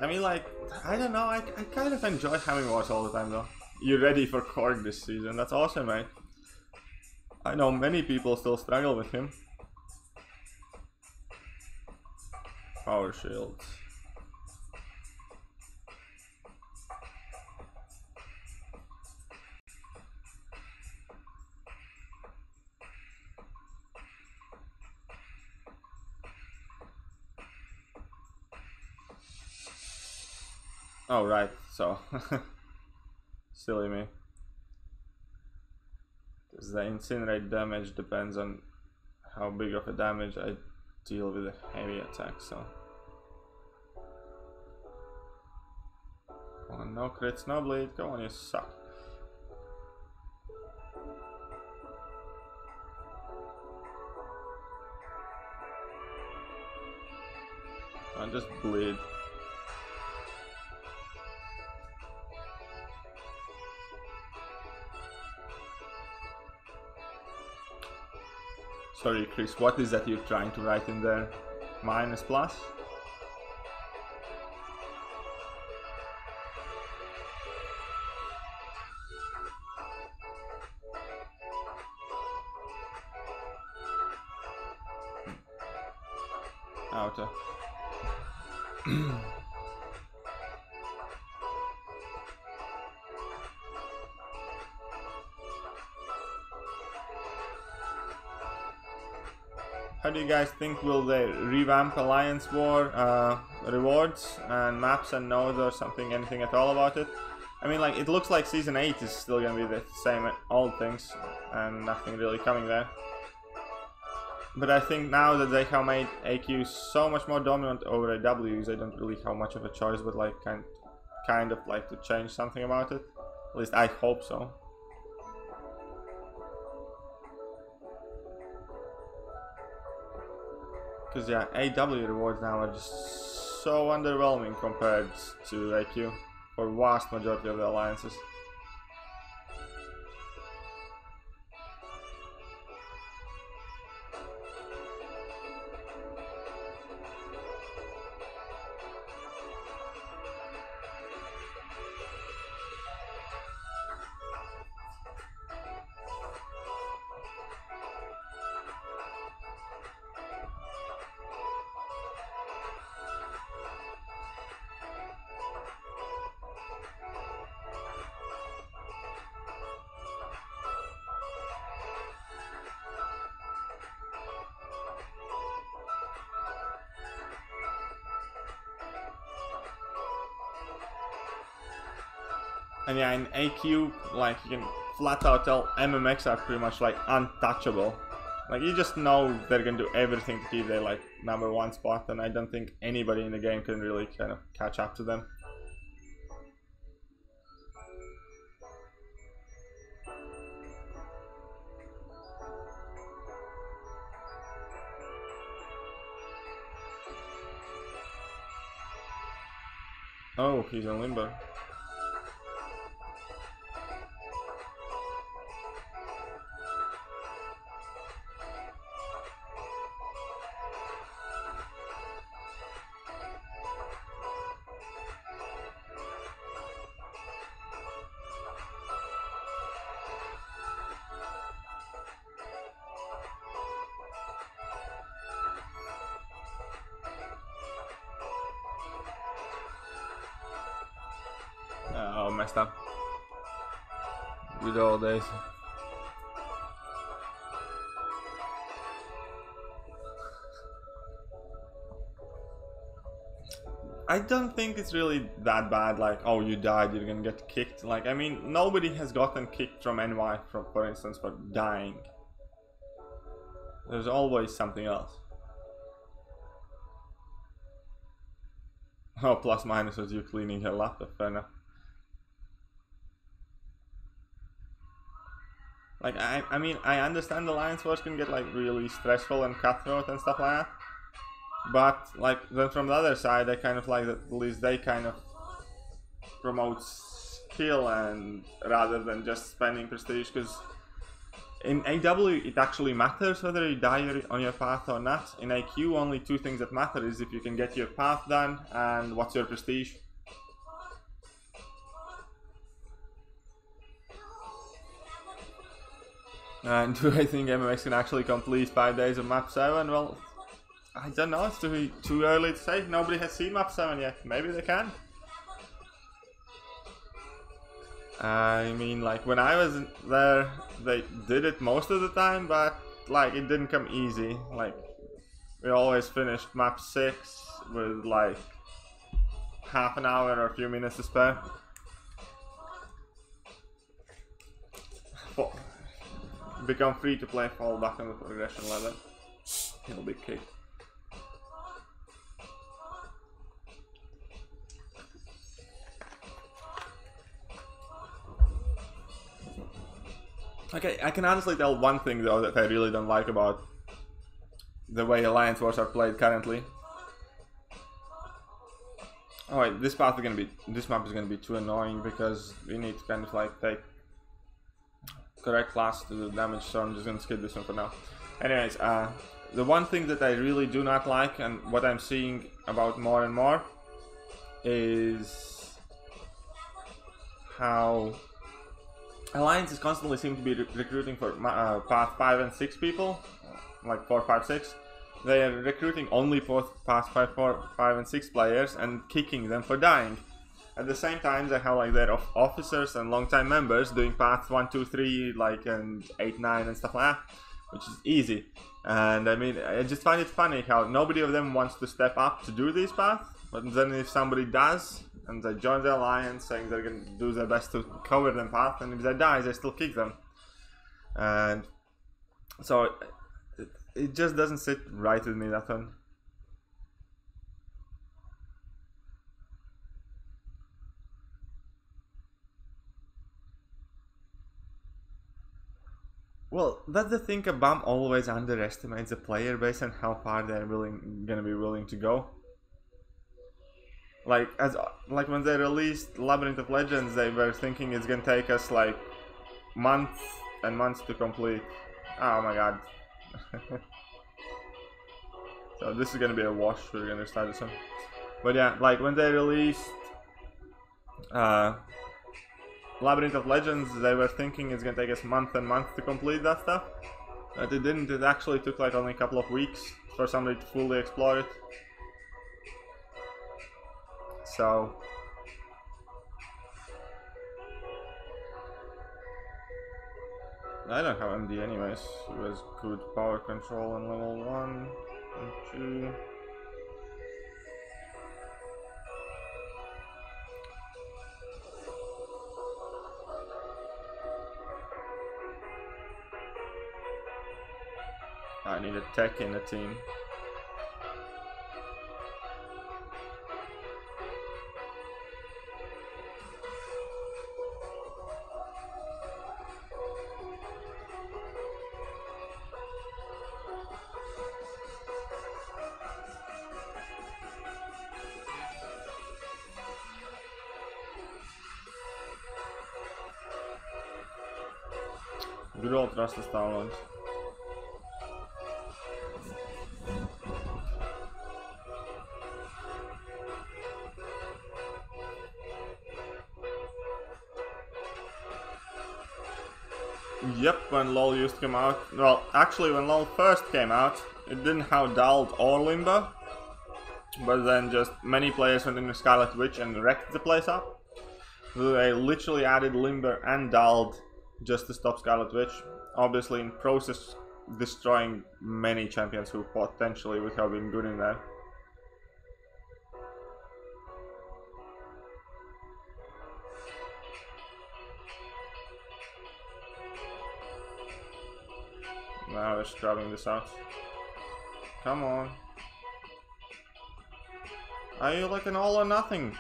I mean, like, I don't know, I kind of enjoy having wars all the time though. You're ready for Korg this season, that's awesome, right? I know many people still struggle with him. Power shields. Oh, right, so. Silly me. Because the incinerate damage depends on how big of a damage I deal with a heavy attack, so. Come on, no crits, no bleed, come on, you suck. Come on, just bleed. Sorry, Chris, what is that you're trying to write in there? Minus plus? Outer. How do you guys think, will they revamp Alliance War rewards and maps and nodes or something, anything at all about it? I mean, like, it looks like Season 8 is still gonna be the same old things and nothing really coming there. But I think now that they have made AQ so much more dominant over AWs, they don't really have much of a choice but like kind of like to change something about it. At least I hope so. Because yeah, AW rewards now are just so underwhelming compared to AQ for vast majority of the alliances. And yeah, in AQ, like, you can flat out tell MMX are pretty much like untouchable. Like, you just know they're gonna do everything to keep their like #1 spot, and I don't think anybody in the game can really kind of catch up to them. Oh, he's in limbo. messed up. Good old days. I don't think it's really that bad, like, oh, you died, you're gonna get kicked. Like, I mean, nobody has gotten kicked from NY, for instance, for dying. There's always something else. Oh, plus minus was you cleaning your laptop, fair enough. Like, I mean, I understand the Alliance Wars can get, like, really stressful and cutthroat and stuff like that. But, like, then from the other side, I kind of like that at least they kind of promote skill and rather than just spending prestige, because in AW it actually matters whether you die on your path or not. In AQ, only two things that matter is if you can get your path done and what's your prestige. And do I think MMX can actually complete 5 days of map 7? Well, I don't know, it's too early to say. Nobody has seen map 7 yet. Maybe they can. I mean, like, when I was there, they did it most of the time, but, like, it didn't come easy. Like, we always finished map 6 with, like, half an hour or a few minutes to spare. Become free to play, fall back on the progression ladder. He'll be kicked. Okay, I can honestly tell one thing though that I really don't like about the way Alliance Wars are played currently. Oh wait, this map is gonna be too annoying because we need to kind of like take correct class to do damage, so I'm just gonna skip this one for now. Anyways, the one thing that I really do not like and what I'm seeing about more and more is how Alliances constantly seem to be recruiting for path 5 and 6 people, like 4, 5, 6. They are recruiting only for path 5, 4, 5 and 6 players and kicking them for dying. At the same time, they have like their officers and long-time members doing paths 1, 2, 3, like, and 8, 9 and stuff like that, which is easy. And I mean, I just find it funny how nobody of them wants to step up to do these paths, but then if somebody does, and they join the alliance saying they're going to do their best to cover them path, and if they die, they still kick them. And so it just doesn't sit right with me, that one. Well, that's the thing, a BAM always underestimates the player base and how far they're gonna be willing to go. Like when they released Labyrinth of Legends, they were thinking it's gonna take us like months and months to complete. Oh my god. So this is gonna be a wash, we're gonna start this one. But yeah, like when they released Labyrinth of Legends, they were thinking it's gonna take us months and months to complete that stuff. But it didn't, it actually took like only a couple of weeks for somebody to fully explore it. So I don't have MD anyways. It was good power control on level 1 and 2. I need a tech in the team. Good old Trusted Stalwart. Yep, when LoL used to come out. Well, actually when LoL first came out, it didn't have Dald or Limbo. But then just many players went into Scarlet Witch and wrecked the place up. They literally added Limber and Dulled just to stop Scarlet Witch. Obviously, in process, destroying many champions who potentially would have been good in there. Now they're scrubbing this out. Come on. Are you like an all or nothing?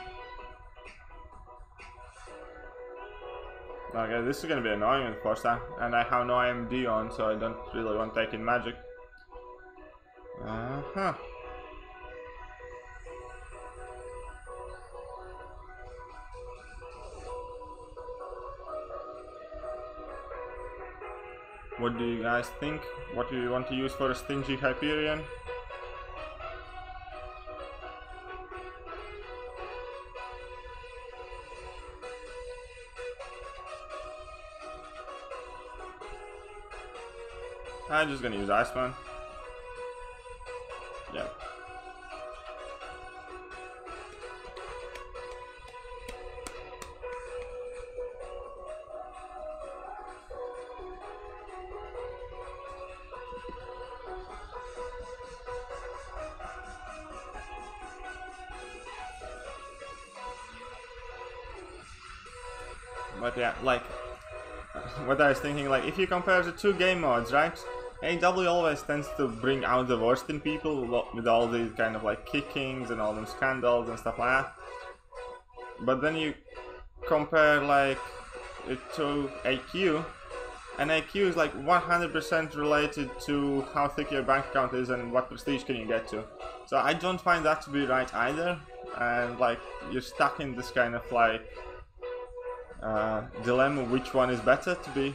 Okay, this is gonna be annoying of course, and I have no IMD on, so I don't really want to take in magic. Uh-huh. What do you guys think? What do you want to use for a stingy Hyperion? I'm just gonna use Iceman. Yeah. But yeah, like, what I was thinking, like, if you compare the two game modes, right? AW always tends to bring out the worst in people with all these kind of like kickings and all them scandals and stuff like that. But then you compare like it to AQ, and AQ is like 100% related to how thick your bank account is and what prestige can you get to. So I don't find that to be right either, and like you're stuck in this kind of like dilemma, which one is better to be.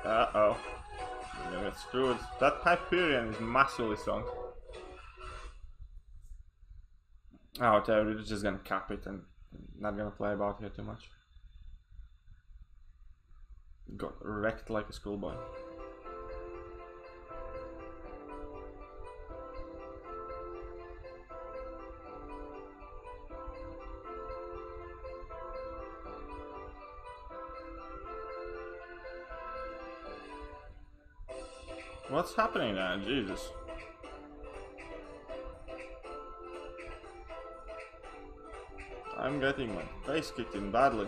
Uh-oh. You're gonna get screwed. That Hyperion is massively strong. Oh, whatever, we're just gonna cap it and not gonna play about here too much. Got wrecked like a schoolboy. What's happening there? Jesus. I'm getting my face kicked in badly.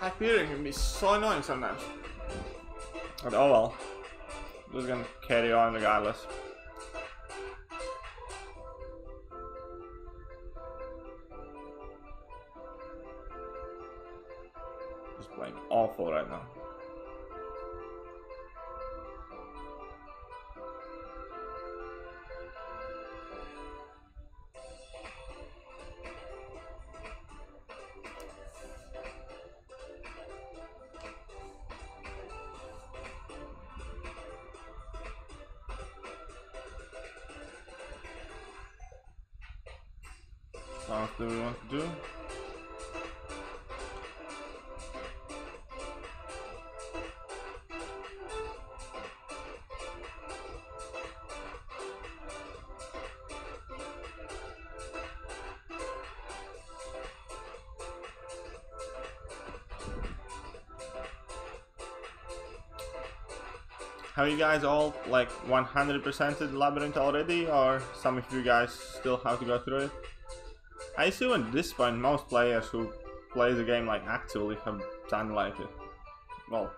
Hyperion can be so annoying sometimes. But oh well. Just gonna carry on regardless. Just playing awful right now. What do we want to do? Have you guys all like 100%ed Labyrinth already, or some of you guys still have to go through it? I assume at this point most players who play the game like actively have done like it. Well,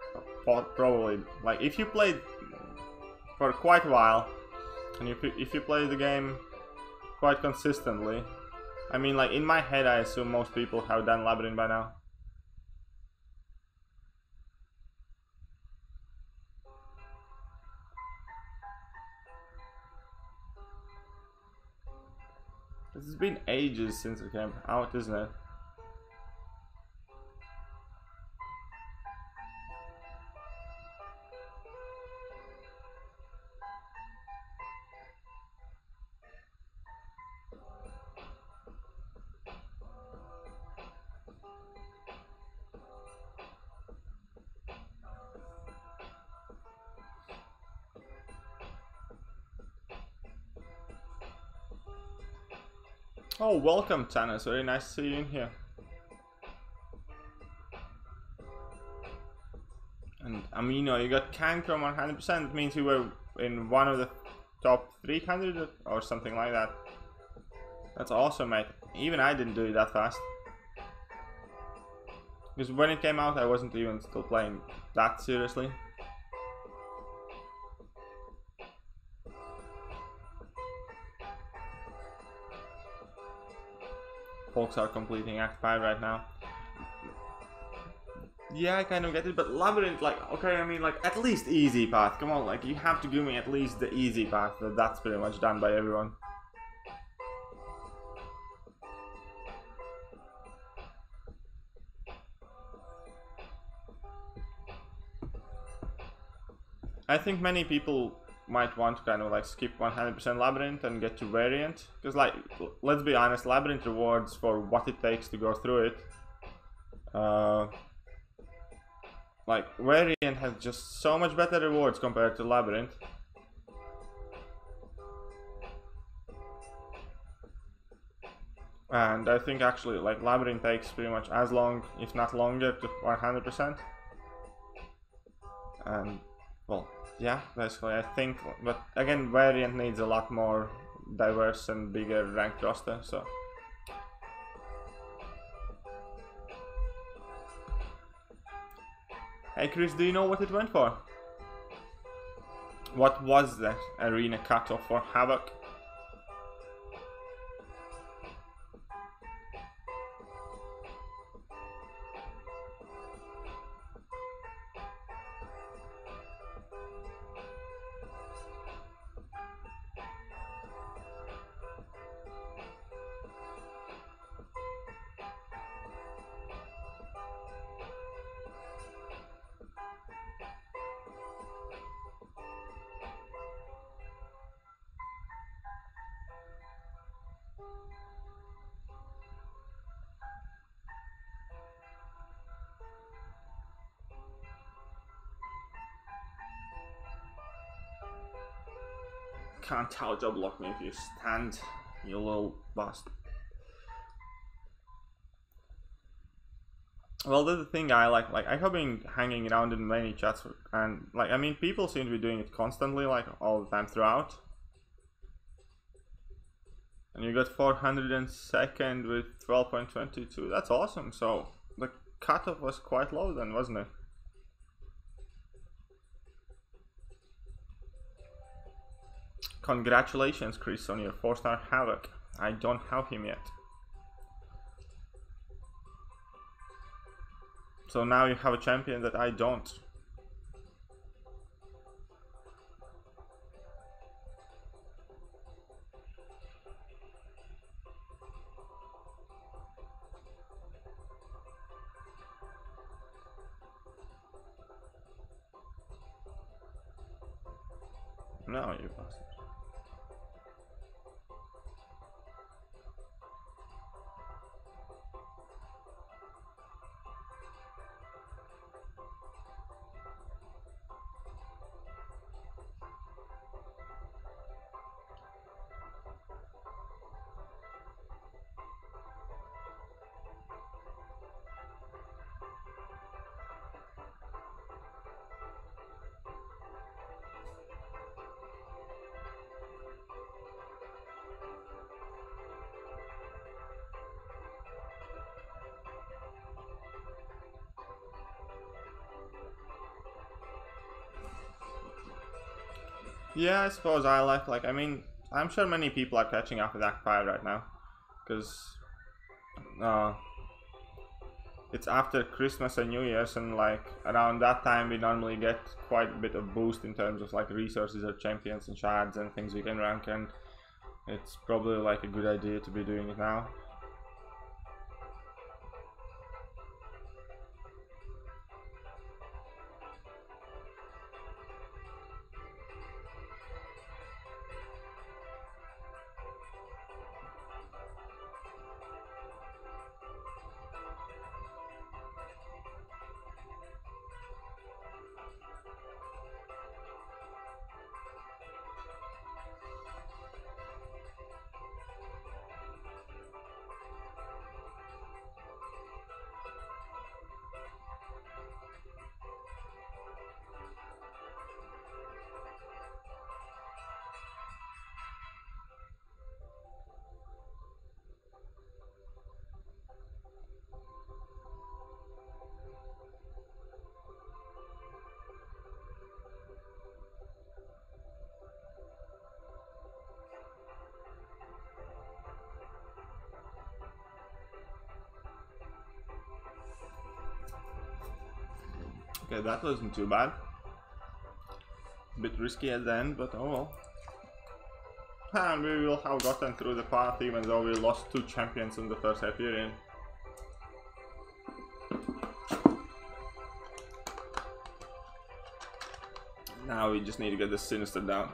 probably like if you played for quite a while, and if you play the game quite consistently, I mean, like in my head I assume most people have done Labyrinth by now. It's been ages since it came out, isn't it? Oh, welcome, Tannis. Very nice to see you in here. And Amino, you got Cancrum 100%. It means you were in one of the top 300 or something like that. That's awesome, mate. Even I didn't do it that fast. Because when it came out, I wasn't even still playing that seriously. Folks are completing Act 5 right now. Yeah, I kind of get it, but Labyrinth, like, okay, I mean, like, at least easy path. Come on, like, you have to give me at least the easy path. That's pretty much done by everyone. I think many people might want to kind of like skip 100% Labyrinth and get to Variant. Because, like, let's be honest, Labyrinth rewards for what it takes to go through it. Like, Variant has just so much better rewards compared to Labyrinth. And I think actually, like, Labyrinth takes pretty much as long, if not longer, to 100%. And, well, yeah, basically I think, but again, Variant needs a lot more diverse and bigger ranked roster, so. Hey Chris, do you know what it went for? What was the arena cutoff for Havoc? Can't auto block me if you stand, you little bastard. Well, that's the thing I like I have been hanging around in many chats, and like, I mean, people seem to be doing it constantly, like all the time throughout. And you got 402nd with 12.22, that's awesome. So the cutoff was quite low then, wasn't it? Congratulations, Chris, on your 4-star Havoc. I don't have him yet. So now you have a champion that I don't. No, you bastard. Yeah, I suppose I like, I mean, I'm sure many people are catching up with Act 5 right now, because it's after Christmas and New Year's, and like around that time we normally get quite a bit of boost in terms of like resources or champions and shards and things we can rank, and it's probably like a good idea to be doing it now. Okay, that wasn't too bad. A bit risky at the end, but oh well. And we will have gotten through the path even though we lost 2 champions in the first period. Now we just need to get the Sinister down.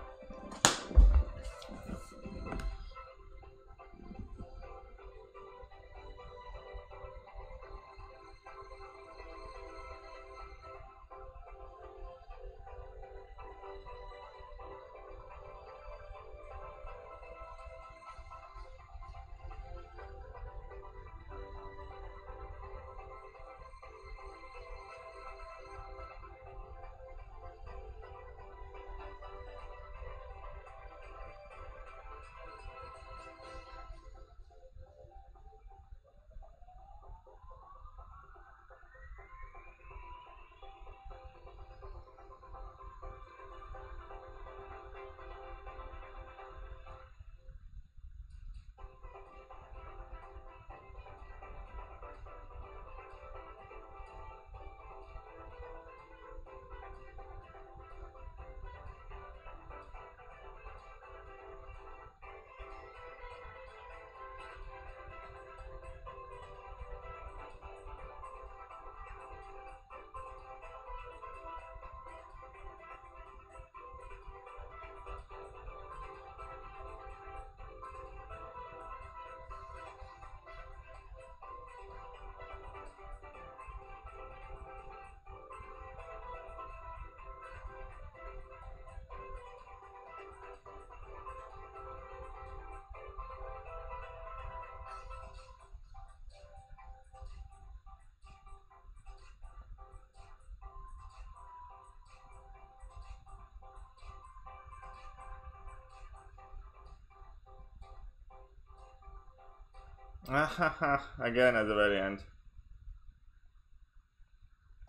Again at the very end.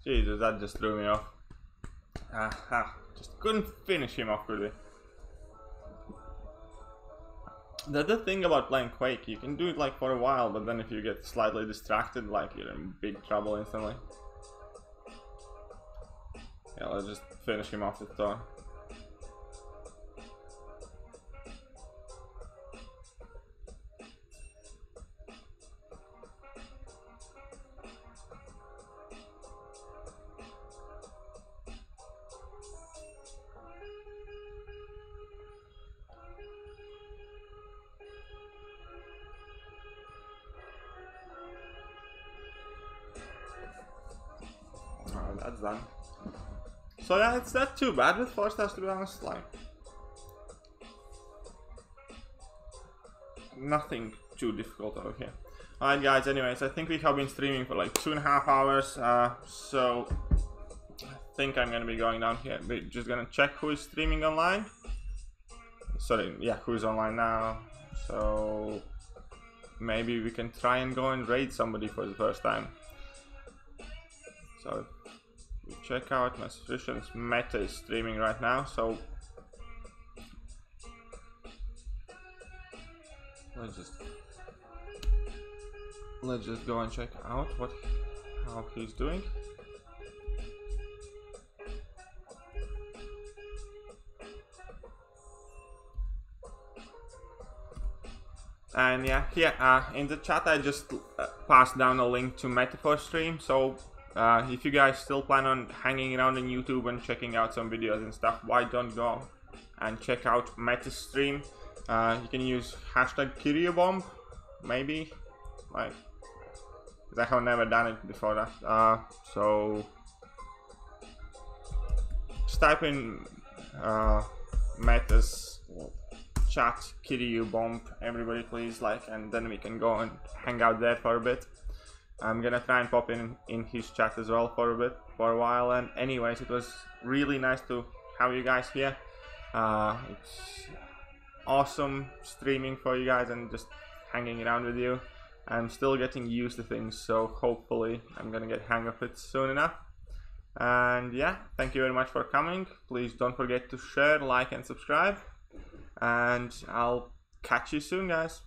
Jesus, that just threw me off. Just couldn't finish him off quickly. The other thing about playing Quake, you can do it like for a while, but then if you get slightly distracted, like you're in big trouble instantly. Yeah, let's just finish him off with Thor. That's done. So yeah, it's not too bad with 4 stars, to be honest. Like, nothing too difficult over here. Alright guys, anyways, I think we have been streaming for like 2.5 hours, so I think I'm gonna be going down here. We're just gonna check who is streaming online. Sorry, yeah, who's online now. So maybe we can try and go and raid somebody for the first time. So we check out my subscriptions. Meta is streaming right now, so let's just go and check out how he's doing. And yeah, here in the chat I just passed down a link to Metaphor stream, so if you guys still plan on hanging around on YouTube and checking out some videos and stuff, why don't go and check out Meta stream. You can use hashtag #KiryuBomb, maybe, like, because I have never done it before that. So just type in Meta's chat #KiryuBomb, everybody please, like, and then we can go and hang out there for a bit. I'm gonna try and pop in his chat as well for a while. And anyways, it was really nice to have you guys here. It's awesome streaming for you guys and just hanging around with you. I'm still getting used to things, so hopefully I'm gonna get hang of it soon enough. And yeah, thank you very much for coming. Please don't forget to share, like, and subscribe. And I'll catch you soon, guys.